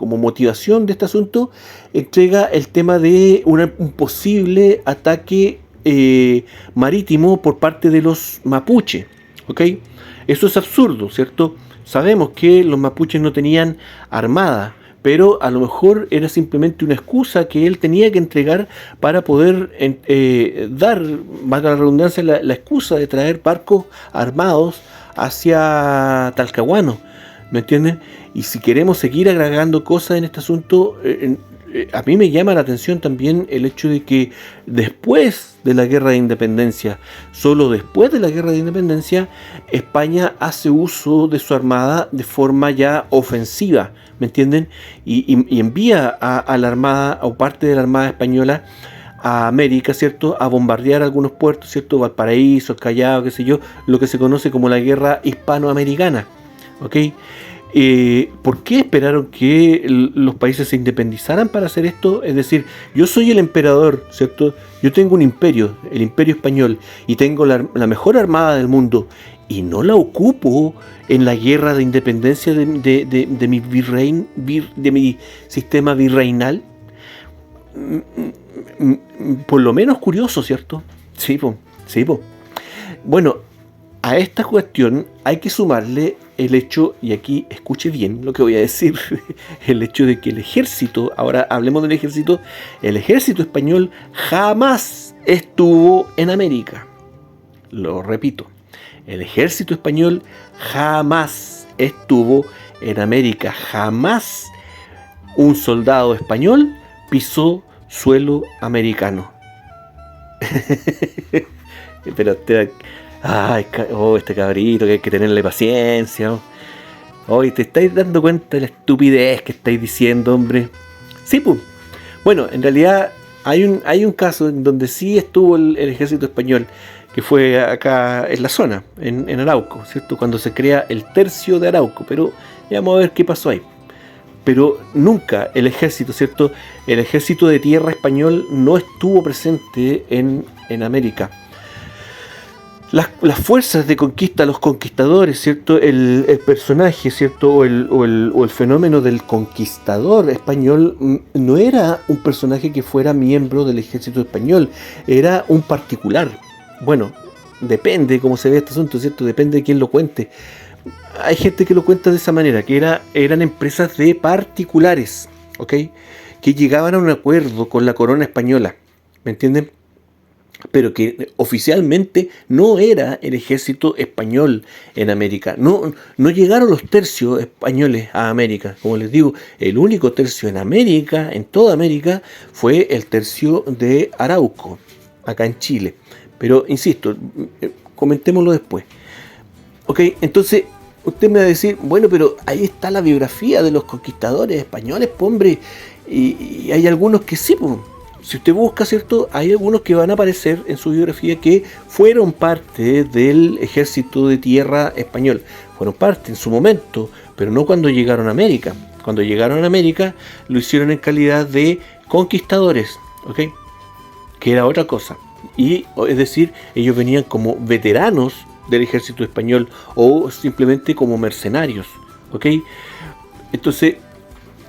motivación de este asunto, entrega el tema de un posible ataque marítimo por parte de los mapuche, ¿ok? Eso es absurdo, ¿cierto? Sabemos que los mapuches no tenían armada, pero a lo mejor era simplemente una excusa que él tenía que entregar para poder dar, valga la redundancia, la excusa de traer barcos armados hacia Talcahuano, ¿me entienden? Y si queremos seguir agregando cosas en este asunto, a mí me llama la atención también el hecho de que después de la guerra de independencia, solo después de la guerra de independencia, España hace uso de su armada de forma ya ofensiva, ¿me entienden? Y envía a la armada, o parte de la armada española, a América, ¿cierto? A bombardear algunos puertos, ¿cierto? Valparaíso, el Callao, qué sé yo, lo que se conoce como la guerra hispanoamericana, ¿ok? ¿Por qué esperaron que los países se independizaran para hacer esto? Es decir, yo soy el emperador, ¿cierto? Yo tengo un imperio, el imperio español, y tengo la mejor armada del mundo, y no la ocupo en la guerra de independencia de mi sistema virreinal. Por lo menos curioso, ¿cierto? Sí, po. Bueno, a esta cuestión hay que sumarle el hecho, y aquí escuche bien lo que voy a decir, el hecho de que el ejército, ahora hablemos del ejército, el ejército español jamás estuvo en América. Lo repito, el ejército español jamás estuvo en América, jamás un soldado español pisó suelo americano. Pero este cabrito, que hay que tenerle paciencia. Hoy te estáis dando cuenta de la estupidez que estáis diciendo, hombre. Sí, pues. Bueno, en realidad hay un caso en donde sí estuvo el ejército español, que fue acá en la zona, en Arauco, ¿cierto? Cuando se crea el tercio de Arauco, pero ya vamos a ver qué pasó ahí. Pero nunca el ejército, ¿cierto? El ejército de tierra español no estuvo presente en América. Las fuerzas de conquista, los conquistadores, ¿cierto? El personaje, ¿cierto? O el fenómeno del conquistador español no era un personaje que fuera miembro del ejército español, era un particular. Bueno, depende cómo se ve este asunto, ¿cierto? Depende de quién lo cuente. Hay gente que lo cuenta de esa manera, que eran empresas de particulares, ¿ok? Que llegaban a un acuerdo con la corona española, ¿me entienden? Pero que oficialmente no era el ejército español en América. No llegaron los tercios españoles a América. Como les digo, el único tercio en América, en toda América, fue el tercio de Arauco, acá en Chile. Pero, insisto, comentémoslo después. Ok, entonces, usted me va a decir, bueno, pero ahí está la biografía de los conquistadores españoles, pues, hombre, y hay algunos que sí, pues. Si usted busca, ¿cierto? Hay algunos que van a aparecer en su biografía que fueron parte del ejército de tierra español. Fueron parte en su momento, pero no cuando llegaron a América. Cuando llegaron a América lo hicieron en calidad de conquistadores, ¿ok? Que era otra cosa. Y, es decir, ellos venían como veteranos del ejército español o simplemente como mercenarios, ¿ok? Entonces,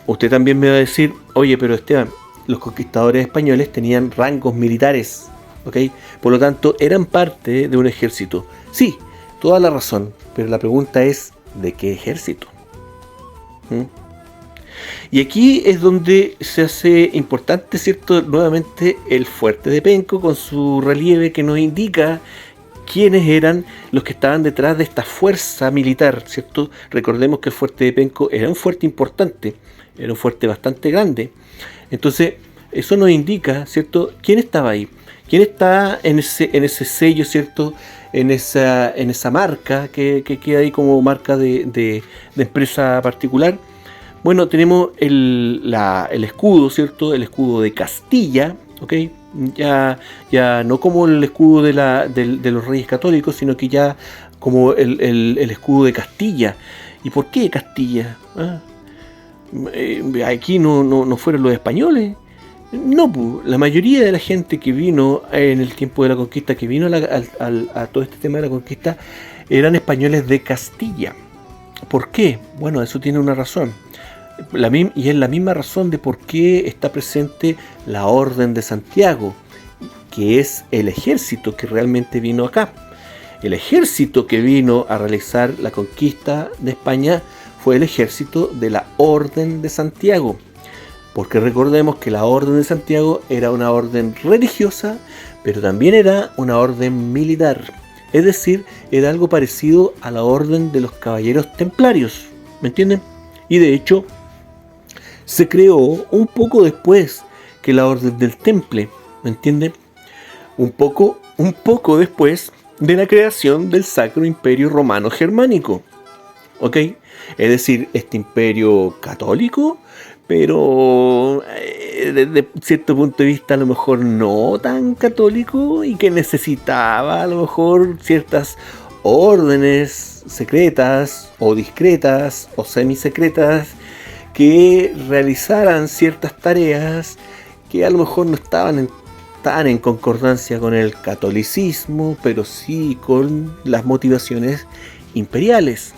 usted también me va a decir, oye, pero Esteban, los conquistadores españoles tenían rangos militares, ¿ok? Por lo tanto, eran parte de un ejército. Sí, toda la razón, pero la pregunta es, ¿de qué ejército? Y aquí es donde se hace importante, ¿cierto? Nuevamente el fuerte de Penco con su relieve que nos indica quiénes eran los que estaban detrás de esta fuerza militar, ¿cierto? Recordemos que el fuerte de Penco era un fuerte importante, era un fuerte bastante grande. Entonces, eso nos indica, ¿cierto? ¿Quién estaba ahí? ¿Quién está en ese sello, ¿cierto? En esa marca que queda ahí como marca de empresa particular. Bueno, tenemos el escudo, ¿cierto? El escudo de Castilla, ¿ok? Ya no como el escudo de los Reyes Católicos, sino que ya como el escudo de Castilla. ¿Y por qué Castilla? Aquí no fueron los españoles. No, la mayoría de la gente que vino en el tiempo de la conquista, que vino a todo este tema de la conquista, eran españoles de Castilla. ¿Por qué? Bueno, eso tiene una razón. Y es la misma razón de por qué está presente la Orden de Santiago, que es el ejército que realmente vino acá. El ejército que vino a realizar la conquista de España fue el ejército de la Orden de Santiago. Porque recordemos que la Orden de Santiago era una orden religiosa, pero también era una orden militar. Es decir, era algo parecido a la Orden de los Caballeros Templarios. ¿Me entienden? Y de hecho, se creó un poco después que la Orden del Temple. ¿Me entienden? Un poco después de la creación del Sacro Imperio Romano Germánico. ¿Ok? Es decir, este imperio católico, pero desde cierto punto de vista a lo mejor no tan católico y que necesitaba a lo mejor ciertas órdenes secretas o discretas o semisecretas que realizaran ciertas tareas que a lo mejor no estaban tan en concordancia con el catolicismo, pero sí con las motivaciones imperiales.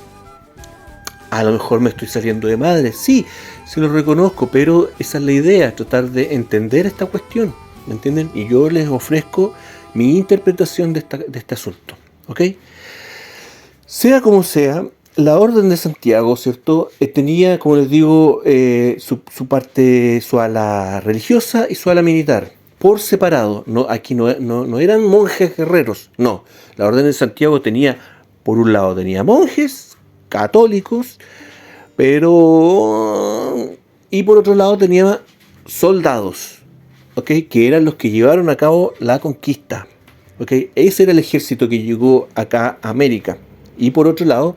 A lo mejor me estoy saliendo de madre, sí, se lo reconozco, pero esa es la idea, tratar de entender esta cuestión, ¿me entienden? Y yo les ofrezco mi interpretación de este asunto, ¿ok? Sea como sea, la Orden de Santiago, ¿cierto? Tenía, como les digo, su parte, su ala religiosa y su ala militar, por separado. No, aquí no eran monjes guerreros, no. La Orden de Santiago tenía, por un lado, tenía monjes católicos, pero y por otro lado tenía soldados, ¿ok? Que eran los que llevaron a cabo la conquista, ¿ok? Ese era el ejército que llegó acá a América. Y por otro lado,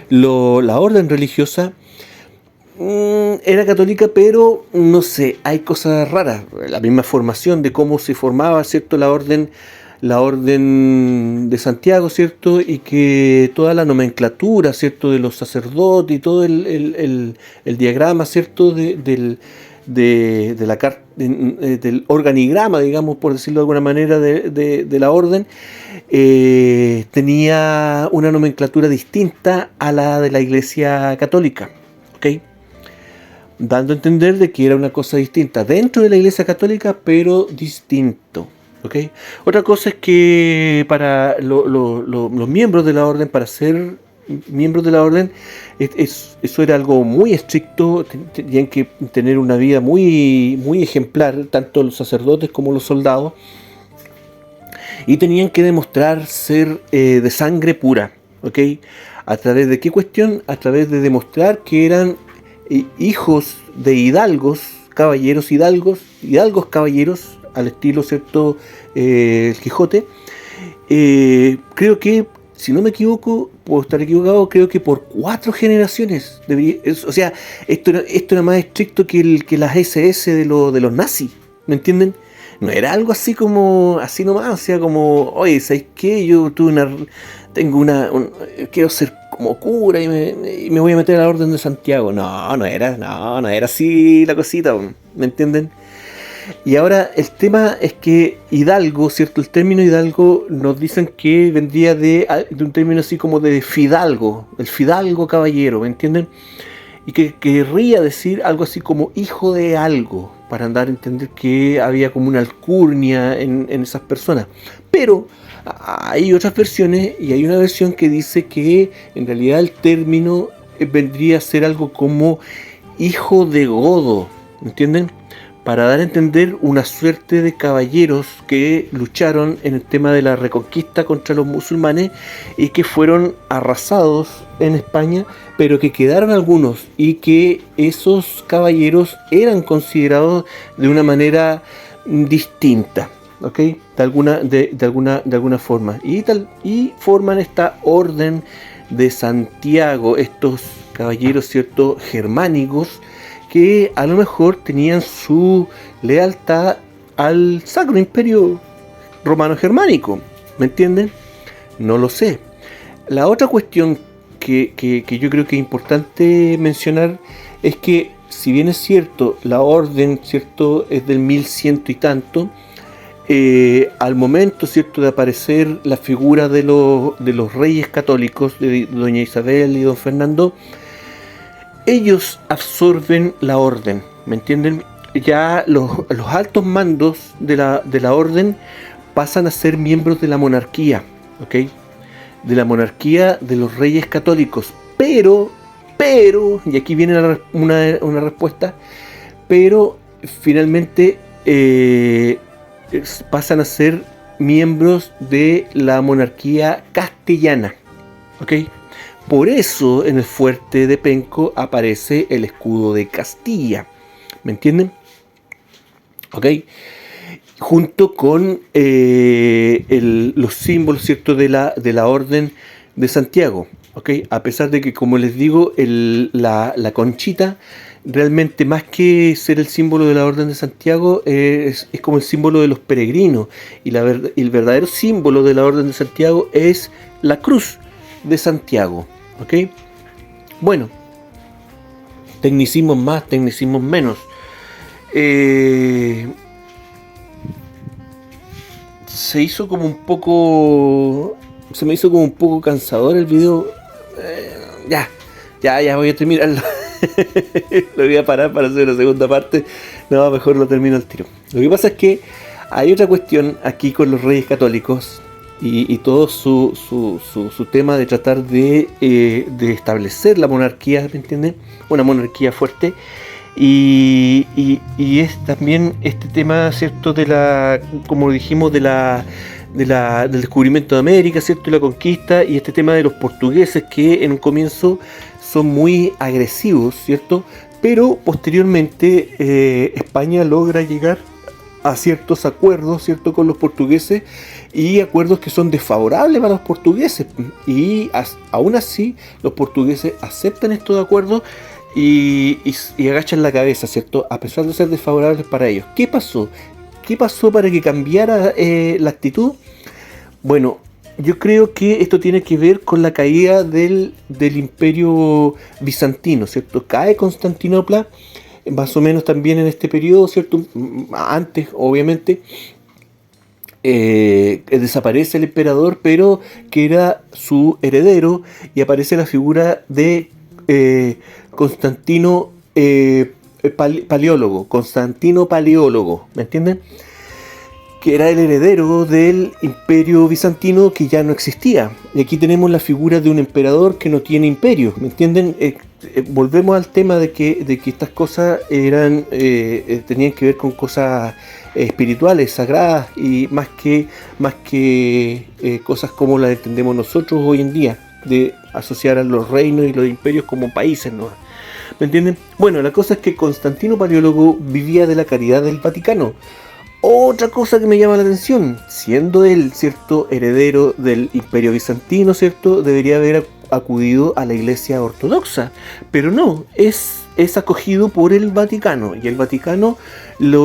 la orden religiosa era católica, pero no sé, hay cosas raras. La misma formación de cómo se formaba, ¿cierto? La orden de Santiago, ¿cierto? Y que toda la nomenclatura, ¿cierto? De los sacerdotes y todo el diagrama, ¿cierto? Del organigrama, digamos, por decirlo de alguna manera, de la orden, tenía una nomenclatura distinta a la de la Iglesia Católica, ¿ok? Dando a entender de que era una cosa distinta dentro de la Iglesia Católica, pero distinto. ¿Okay? Otra cosa es que para los miembros de la orden, para ser miembros de la orden, eso era algo muy estricto. Tenían que tener una vida muy, muy ejemplar, tanto los sacerdotes como los soldados, y tenían que demostrar ser de sangre pura, ¿okay? ¿A través de qué cuestión? A través de demostrar que eran hijos de hidalgos caballeros, al estilo, ¿cierto? El Quijote. Creo que si no me equivoco, puedo estar equivocado, creo que por 4 generaciones. O sea, esto era más estricto que las SS de los nazis, ¿me entienden? No era algo así como, así nomás, o sea, como, oye, ¿sabes qué? Yo quiero ser como cura y me voy a meter a la Orden de Santiago. No era así la cosita, ¿me entienden? Y ahora el tema es que Hidalgo, ¿cierto? El término Hidalgo nos dicen que vendría de un término así como de fidalgo, el fidalgo caballero, ¿me entienden? Y que querría decir algo así como hijo de algo, para dar a entender que había como una alcurnia en esas personas. Pero hay otras versiones y hay una versión que dice que en realidad el término vendría a ser algo como hijo de godo, ¿me entienden? Para dar a entender una suerte de caballeros que lucharon en el tema de la reconquista contra los musulmanes y que fueron arrasados en España, pero que quedaron algunos y que esos caballeros eran considerados de una manera distinta, ¿ok? De alguna forma. Y forman esta orden de Santiago, estos caballeros, ¿cierto?, germánicos, que a lo mejor tenían su lealtad al Sacro Imperio Romano Germánico, ¿me entienden? No lo sé. La otra cuestión que yo creo que es importante mencionar es que, si bien es cierto, la orden, ¿cierto?, es del 1100 y tanto, al momento, ¿cierto?, de aparecer la figura de los reyes católicos, de doña Isabel y don Fernando, ellos absorben la orden, ¿me entienden? Ya los altos mandos de la orden pasan a ser miembros de la monarquía, ¿ok? De la monarquía de los reyes católicos, pero, y aquí viene una respuesta, pero finalmente pasan a ser miembros de la monarquía castellana, ¿ok? Por eso en el fuerte de Penco aparece el escudo de Castilla, ¿me entienden? ¿Ok? Junto con los símbolos, ¿cierto?, de la Orden de Santiago, ¿ok? A pesar de que, como les digo, la conchita, realmente más que ser el símbolo de la Orden de Santiago, es como el símbolo de los peregrinos. Y el verdadero símbolo de la Orden de Santiago es la cruz de Santiago, ¿ok? Bueno, tecnicismos más, tecnicismos menos. Se me hizo como un poco cansador el video. Ya voy a terminarlo. Lo voy a parar para hacer la segunda parte. No, mejor lo termino al tiro. Lo que pasa es que hay otra cuestión aquí con los reyes católicos y todo su tema de tratar de establecer la monarquía, ¿me entienden? Una monarquía fuerte. Y es también este tema, ¿cierto?, como dijimos, del descubrimiento de América, ¿cierto?, y la conquista, y este tema de los portugueses, que en un comienzo son muy agresivos, ¿cierto?, pero posteriormente España logra llegar a ciertos acuerdos, ¿cierto?, con los portugueses, y acuerdos que son desfavorables para los portugueses, y aún así los portugueses aceptan estos acuerdos y agachan la cabeza, ¿cierto?, a pesar de ser desfavorables para ellos. ¿Qué pasó? ¿Qué pasó para que cambiara la actitud? Bueno, yo creo que esto tiene que ver con la caída del imperio bizantino, ¿cierto? Cae Constantinopla, más o menos también en este periodo, ¿cierto? Antes, obviamente, desaparece el emperador, pero que era su heredero, y aparece la figura de Constantino Paleólogo, ¿me entienden? Que era el heredero del imperio bizantino, que ya no existía. Y aquí tenemos la figura de un emperador que no tiene imperio, ¿me entienden? Volvemos al tema de que estas cosas tenían que ver con cosas espirituales, sagradas, y más que cosas como las entendemos nosotros hoy en día, de asociar a los reinos y los imperios como países, ¿no? ¿Me entienden? Bueno, la cosa es que Constantino Paleólogo vivía de la caridad del Vaticano. Otra cosa que me llama la atención, siendo él, ¿cierto?, heredero del Imperio Bizantino, ¿cierto?, debería haber acudido a la Iglesia Ortodoxa, pero no, es acogido por el Vaticano, y el Vaticano le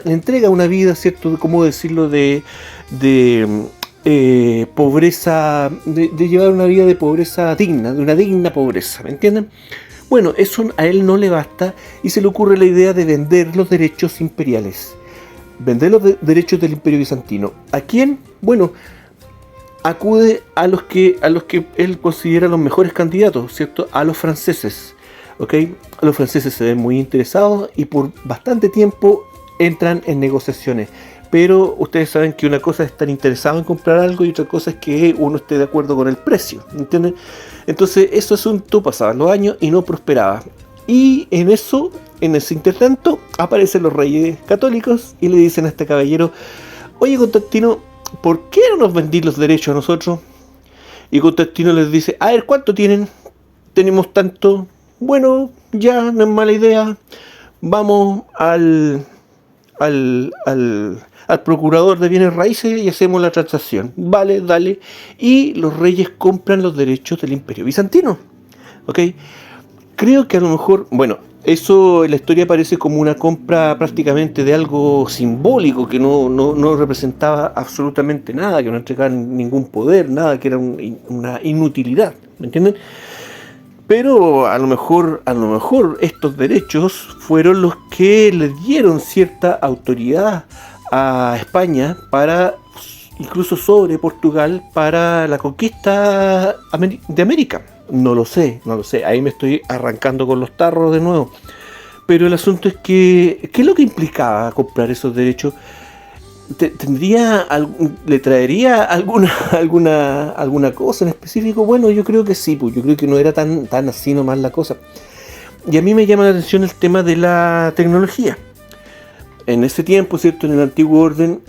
entrega una vida, ¿cierto?, ¿cómo decirlo?, de pobreza, de llevar una vida de pobreza digna, de una digna pobreza, ¿me entienden? Bueno, eso a él no le basta y se le ocurre la idea de vender los derechos imperiales. Vender los derechos del Imperio Bizantino. ¿A quién? Bueno, acude a los que él considera los mejores candidatos, ¿cierto? A los franceses. ¿Ok? Los franceses se ven muy interesados y por bastante tiempo entran en negociaciones. Pero ustedes saben que una cosa es estar interesado en comprar algo y otra cosa es que uno esté de acuerdo con el precio, ¿entienden? Entonces ese asunto pasaban los años y no prosperaba. Y en ese intertanto, aparecen los reyes católicos y le dicen a este caballero: oye, Constantino, ¿por qué no nos vendís los derechos a nosotros? Y Constantino les dice: a ver, ¿cuánto tienen? Tenemos tanto. Bueno, ya no es mala idea. Vamos al procurador de bienes raíces y hacemos la transacción. Vale, dale. Y los reyes compran los derechos del Imperio Bizantino. ¿Ok? Creo que a lo mejor, bueno, eso en la historia parece como una compra prácticamente de algo simbólico, que no representaba absolutamente nada, que no entregaba ningún poder, nada, que era una inutilidad. ¿Me entienden? Pero a lo mejor estos derechos fueron los que le dieron cierta autoridad a España para, incluso sobre Portugal, para la conquista de América. No lo sé, ahí me estoy arrancando con los tarros de nuevo. Pero el asunto es que, ¿qué es lo que implicaba comprar esos derechos? ¿Le traería alguna cosa en específico? Bueno, yo creo que sí, pues yo creo que no era tan así nomás la cosa. Y a mí me llama la atención el tema de la tecnología. En ese tiempo, ¿cierto?, en el antiguo orden,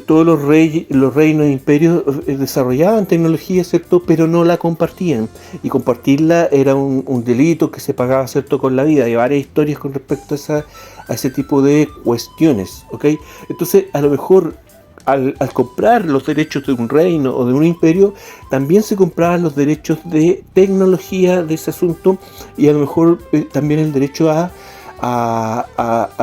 todos los reinos e imperios desarrollaban tecnología, ¿cierto?, pero no la compartían. Y compartirla era un delito que se pagaba, ¿cierto?, con la vida. Hay varias historias con respecto a ese tipo de cuestiones, ¿ok? Entonces, a lo mejor, al comprar los derechos de un reino o de un imperio, también se compraban los derechos de tecnología de ese asunto y a lo mejor también el derecho a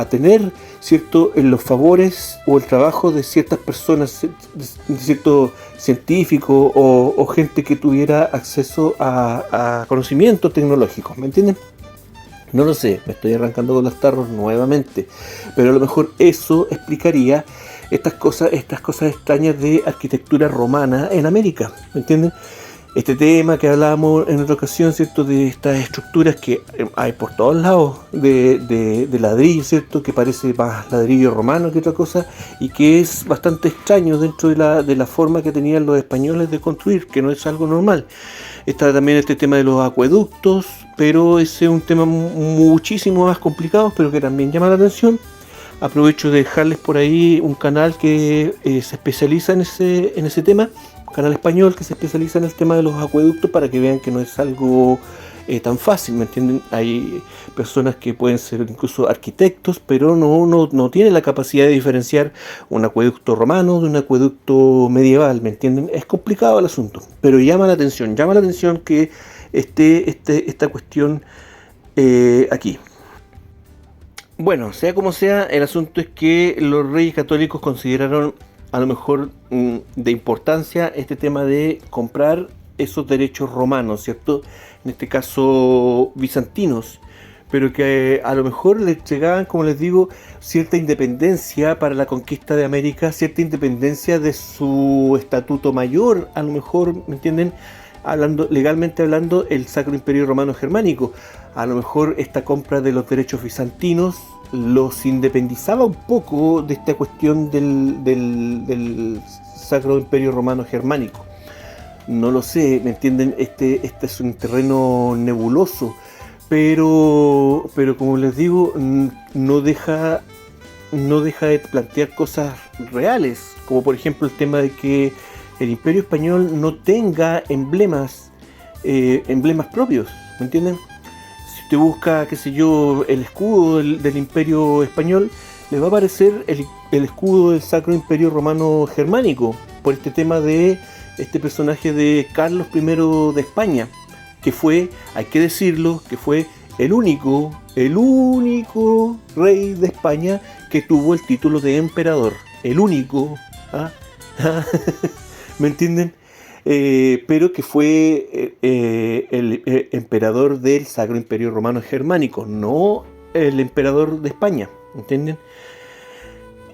tener, ¿cierto?, en los favores o el trabajo de ciertas personas, de ciertos científicos o gente que tuviera acceso a conocimientos tecnológicos, ¿me entienden? No lo sé, me estoy arrancando con los tarros nuevamente, pero a lo mejor eso explicaría estas cosas extrañas de arquitectura romana en América, ¿me entienden? Este tema que hablábamos en otra ocasión, ¿cierto?, de estas estructuras que hay por todos lados, de ladrillo, ¿cierto?, que parece más ladrillo romano que otra cosa, y que es bastante extraño dentro de la forma que tenían los españoles de construir, que no es algo normal. Está también este tema de los acueductos, pero ese es un tema muchísimo más complicado, pero que también llama la atención. Aprovecho de dejarles por ahí un canal que se especializa en ese tema, un canal español que se especializa en el tema de los acueductos, para que vean que no es algo tan fácil, ¿me entienden? Hay personas que pueden ser incluso arquitectos, pero no tienen la capacidad de diferenciar un acueducto romano de un acueducto medieval, ¿me entienden? Es complicado el asunto, pero llama la atención que esta cuestión aquí. Bueno, sea como sea, el asunto es que los reyes católicos consideraron a lo mejor de importancia este tema de comprar esos derechos romanos, ¿cierto? En este caso bizantinos, pero que a lo mejor les llegaban, como les digo, cierta independencia para la conquista de América, cierta independencia de su estatuto mayor, a lo mejor, ¿me entienden? Legalmente hablando, el Sacro Imperio Romano Germánico. A lo mejor esta compra de los derechos bizantinos los independizaba un poco de esta cuestión del Sacro Imperio Romano Germánico. No lo sé, ¿me entienden? Este es un terreno nebuloso, pero como les digo, no deja de plantear cosas reales, como por ejemplo el tema de que el Imperio Español no tenga emblemas propios, ¿me entienden? usted busca, qué sé yo, el escudo del Imperio Español, le va a aparecer el escudo del Sacro Imperio Romano Germánico, por este tema de este personaje de Carlos I de España, que fue, hay que decirlo, que fue el único rey de España que tuvo el título de emperador. El único. ¿Ah? ¿Me entienden? Pero que fue el emperador del Sacro Imperio Romano Germánico, no el emperador de España. ¿Entienden?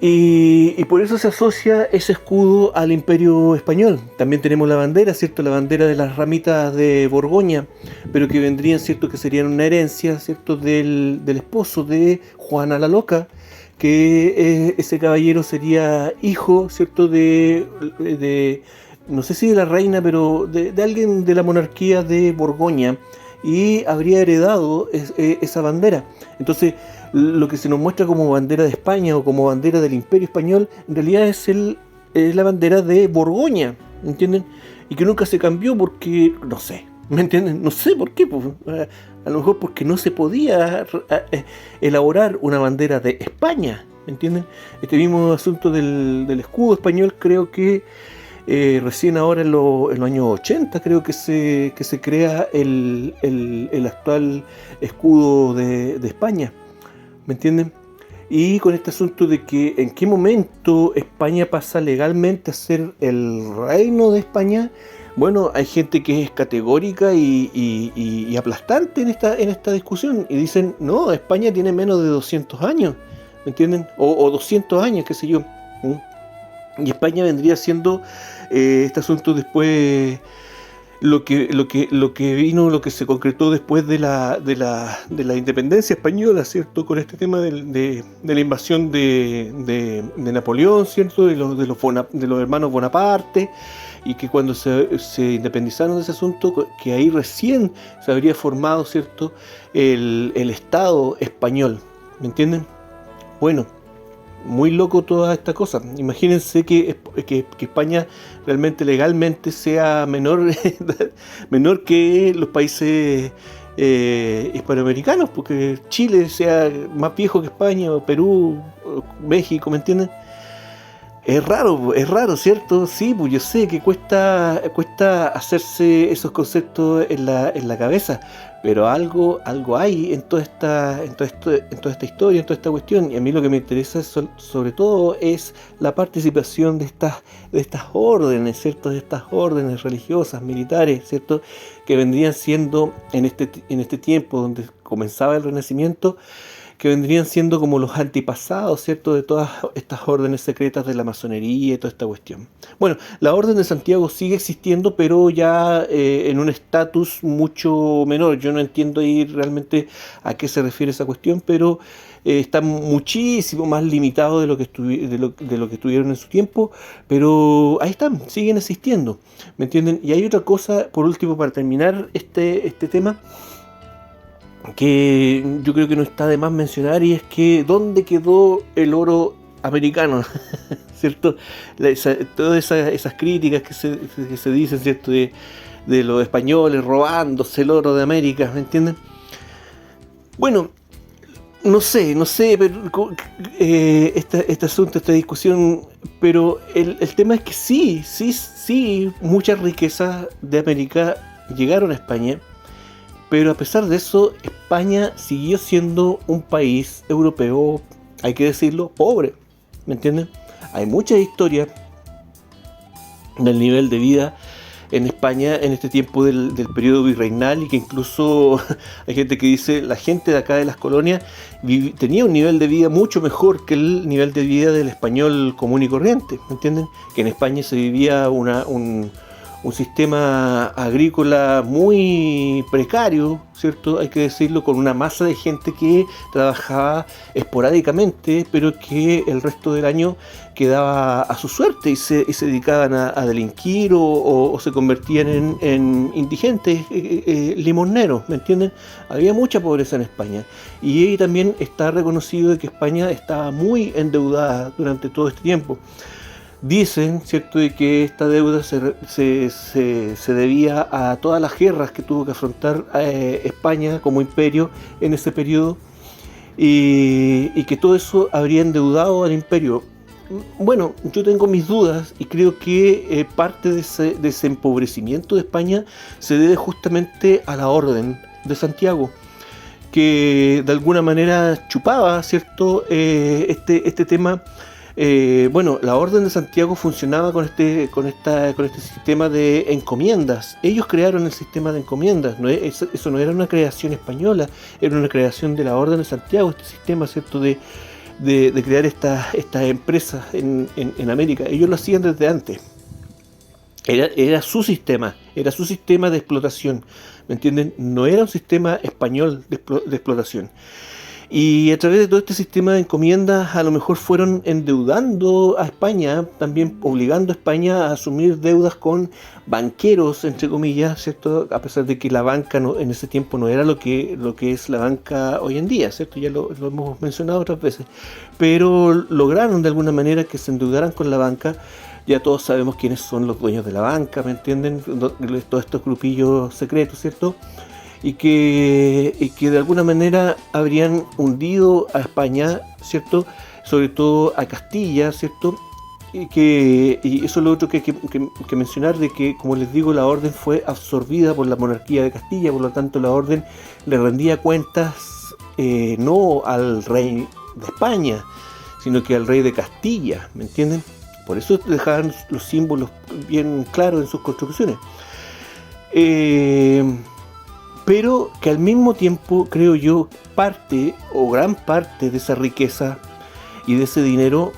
Y por eso se asocia ese escudo al Imperio Español. También tenemos la bandera, ¿cierto? La bandera de las ramitas de Borgoña, pero que vendrían, ¿cierto? Que serían una herencia, ¿cierto? Del esposo de Juana la Loca, que ese caballero sería hijo, ¿cierto? De no sé si de la reina, pero de alguien de la monarquía de Borgoña, y habría heredado esa bandera. Entonces, lo que se nos muestra como bandera de España o como bandera del Imperio Español, en realidad es la bandera de Borgoña, ¿entienden? Y que nunca se cambió porque, no sé, ¿me entienden? No sé por qué, pues, a lo mejor porque no se podía elaborar una bandera de España, ¿me entienden? Este mismo asunto del escudo español, creo que recién ahora en los años 80 creo que se crea el actual escudo de España, ¿me entienden? Y con este asunto de que en qué momento España pasa legalmente a ser el reino de España, bueno, hay gente que es categórica y aplastante en esta discusión y dicen, no, España tiene menos de 200 años, ¿me entienden? O 200 años, qué sé yo. Y España vendría siendo este asunto después lo que vino, lo que se concretó después de la independencia española, ¿cierto? Con este tema de la invasión de Napoleón, ¿cierto? De los hermanos Bonaparte, y que cuando se independizaron de ese asunto, que ahí recién se habría formado, ¿cierto? El Estado español, ¿me entienden? Bueno, muy loco toda esta cosa. Imagínense que España realmente legalmente sea menor que los países hispanoamericanos, porque Chile sea más viejo que España, o Perú, o México, ¿me entienden? Es raro, ¿cierto? Sí, pues yo sé que cuesta hacerse esos conceptos en la cabeza, pero algo hay en toda esta historia, en toda esta cuestión. Y a mí lo que me interesa sobre todo es la participación de estas órdenes, ¿cierto? De estas órdenes religiosas, militares, ¿cierto? Que vendrían siendo en este tiempo donde comenzaba el Renacimiento, que vendrían siendo como los antepasados, ¿cierto?, de todas estas órdenes secretas de la masonería y toda esta cuestión. Bueno, la Orden de Santiago sigue existiendo, pero ya en un estatus mucho menor. Yo no entiendo ahí realmente a qué se refiere esa cuestión, pero está muchísimo más limitado de lo que estuvieron en su tiempo, pero ahí están, siguen existiendo, ¿me entienden? Y hay otra cosa, por último, para terminar este tema, que yo creo que no está de más mencionar, y es que ¿dónde quedó el oro americano? ¿Cierto? Todas esas críticas que se dicen, ¿cierto? De los españoles robándose el oro de América, ¿me entienden? Bueno, no sé, pero este asunto, esta discusión, pero el tema es que sí, muchas riquezas de América llegaron a España. Pero a pesar de eso, España siguió siendo un país europeo, hay que decirlo, pobre, ¿me entienden? Hay muchas historias del nivel de vida en España en este tiempo del periodo virreinal, y que incluso hay gente que dice, la gente de acá de las colonias tenía un nivel de vida mucho mejor que el nivel de vida del español común y corriente, ¿me entienden? Que en España se vivía un sistema agrícola muy precario, ¿cierto? Hay que decirlo, con una masa de gente que trabajaba esporádicamente, pero que el resto del año quedaba a su suerte y se dedicaban a delinquir o se convertían en indigentes, limosneros, ¿me entienden? Había mucha pobreza en España, y ahí también está reconocido de que España estaba muy endeudada durante todo este tiempo. Dicen, ¿cierto?, de que esta deuda se debía a todas las guerras que tuvo que afrontar España como imperio en ese periodo, y que todo eso habría endeudado al imperio. Bueno, yo tengo mis dudas y creo que parte de ese empobrecimiento de España se debe justamente a la Orden de Santiago, que de alguna manera chupaba, ¿cierto?, este tema. Bueno, la Orden de Santiago funcionaba con este sistema de encomiendas. Ellos crearon el sistema de encomiendas. Eso no era una creación española, era una creación de la Orden de Santiago, este sistema, ¿cierto?, de crear estas empresas en América. Ellos lo hacían desde antes. Era su sistema de explotación, ¿me entienden? No era un sistema español de explotación. Y a través de todo este sistema de encomiendas a lo mejor fueron endeudando a España, también obligando a España a asumir deudas con banqueros, entre comillas, ¿cierto? A pesar de que la banca en ese tiempo no era lo que es la banca hoy en día, ¿cierto? Ya lo hemos mencionado otras veces. Pero lograron de alguna manera que se endeudaran con la banca. Ya todos sabemos quiénes son los dueños de la banca, ¿me entienden? Todos estos grupillos secretos, ¿cierto? Y que de alguna manera habrían hundido a España, ¿cierto? Sobre todo a Castilla, ¿cierto? Y eso es lo otro que hay que mencionar, de que, como les digo, la orden fue absorbida por la monarquía de Castilla, por lo tanto la orden le rendía cuentas no al rey de España, sino que al rey de Castilla, ¿me entienden? Por eso dejaban los símbolos bien claros en sus construcciones. Pero que al mismo tiempo, creo yo, parte o gran parte de esa riqueza y de ese dinero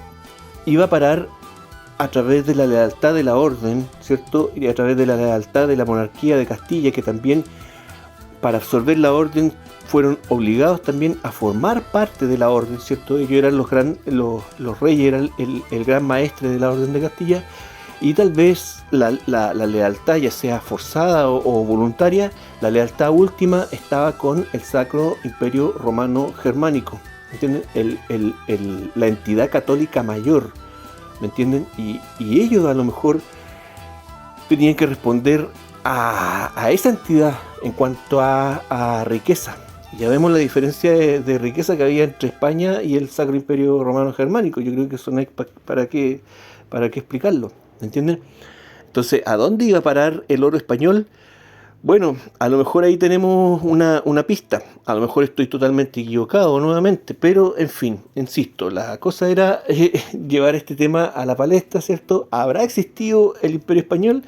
iba a parar a través de la lealtad de la orden, ¿cierto? Y a través de la lealtad de la monarquía de Castilla, que también, para absorber la orden, fueron obligados también a formar parte de la orden, ¿cierto? Ellos eran los reyes, eran el gran maestre de la orden de Castilla. Y tal vez la lealtad, ya sea forzada o voluntaria, la lealtad última estaba con el Sacro Imperio Romano Germánico, ¿me entienden? La entidad católica mayor, ¿me entienden? Y ellos a lo mejor tenían que responder a esa entidad en cuanto a riqueza. Ya vemos la diferencia de riqueza que había entre España y el Sacro Imperio Romano Germánico. Yo creo que eso no hay para qué explicarlo, ¿me entienden? Entonces, ¿a dónde iba a parar el oro español? Bueno, a lo mejor ahí tenemos una pista. A lo mejor estoy totalmente equivocado nuevamente, pero en fin, insisto, la cosa era llevar este tema a la palestra, ¿cierto? ¿Habrá existido el Imperio Español?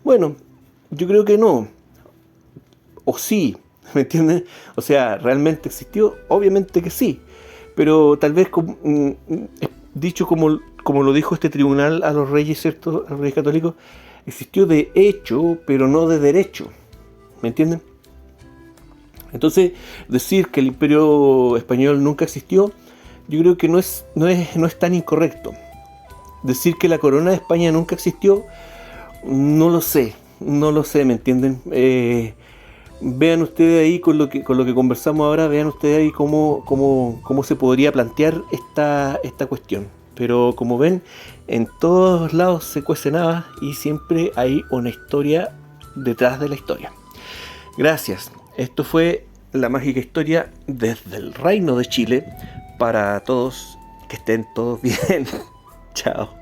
Bueno, yo creo que no. O sí, ¿me entienden? O sea, ¿realmente existió? Obviamente que sí. Pero tal vez, dicho como lo dijo este tribunal a los reyes, ¿cierto? A los reyes católicos, existió de hecho, pero no de derecho. ¿Me entienden? Entonces, decir que el Imperio Español nunca existió, yo creo que no es tan incorrecto. Decir que la corona de España nunca existió, no lo sé, ¿me entienden? Vean ustedes ahí con lo que conversamos ahora, vean ustedes ahí cómo se podría plantear esta cuestión. Pero como ven, en todos lados se cuece nada y siempre hay una historia detrás de la historia. Gracias. Esto fue la mágica historia desde el Reino de Chile. Para todos, que estén todos bien. Chao.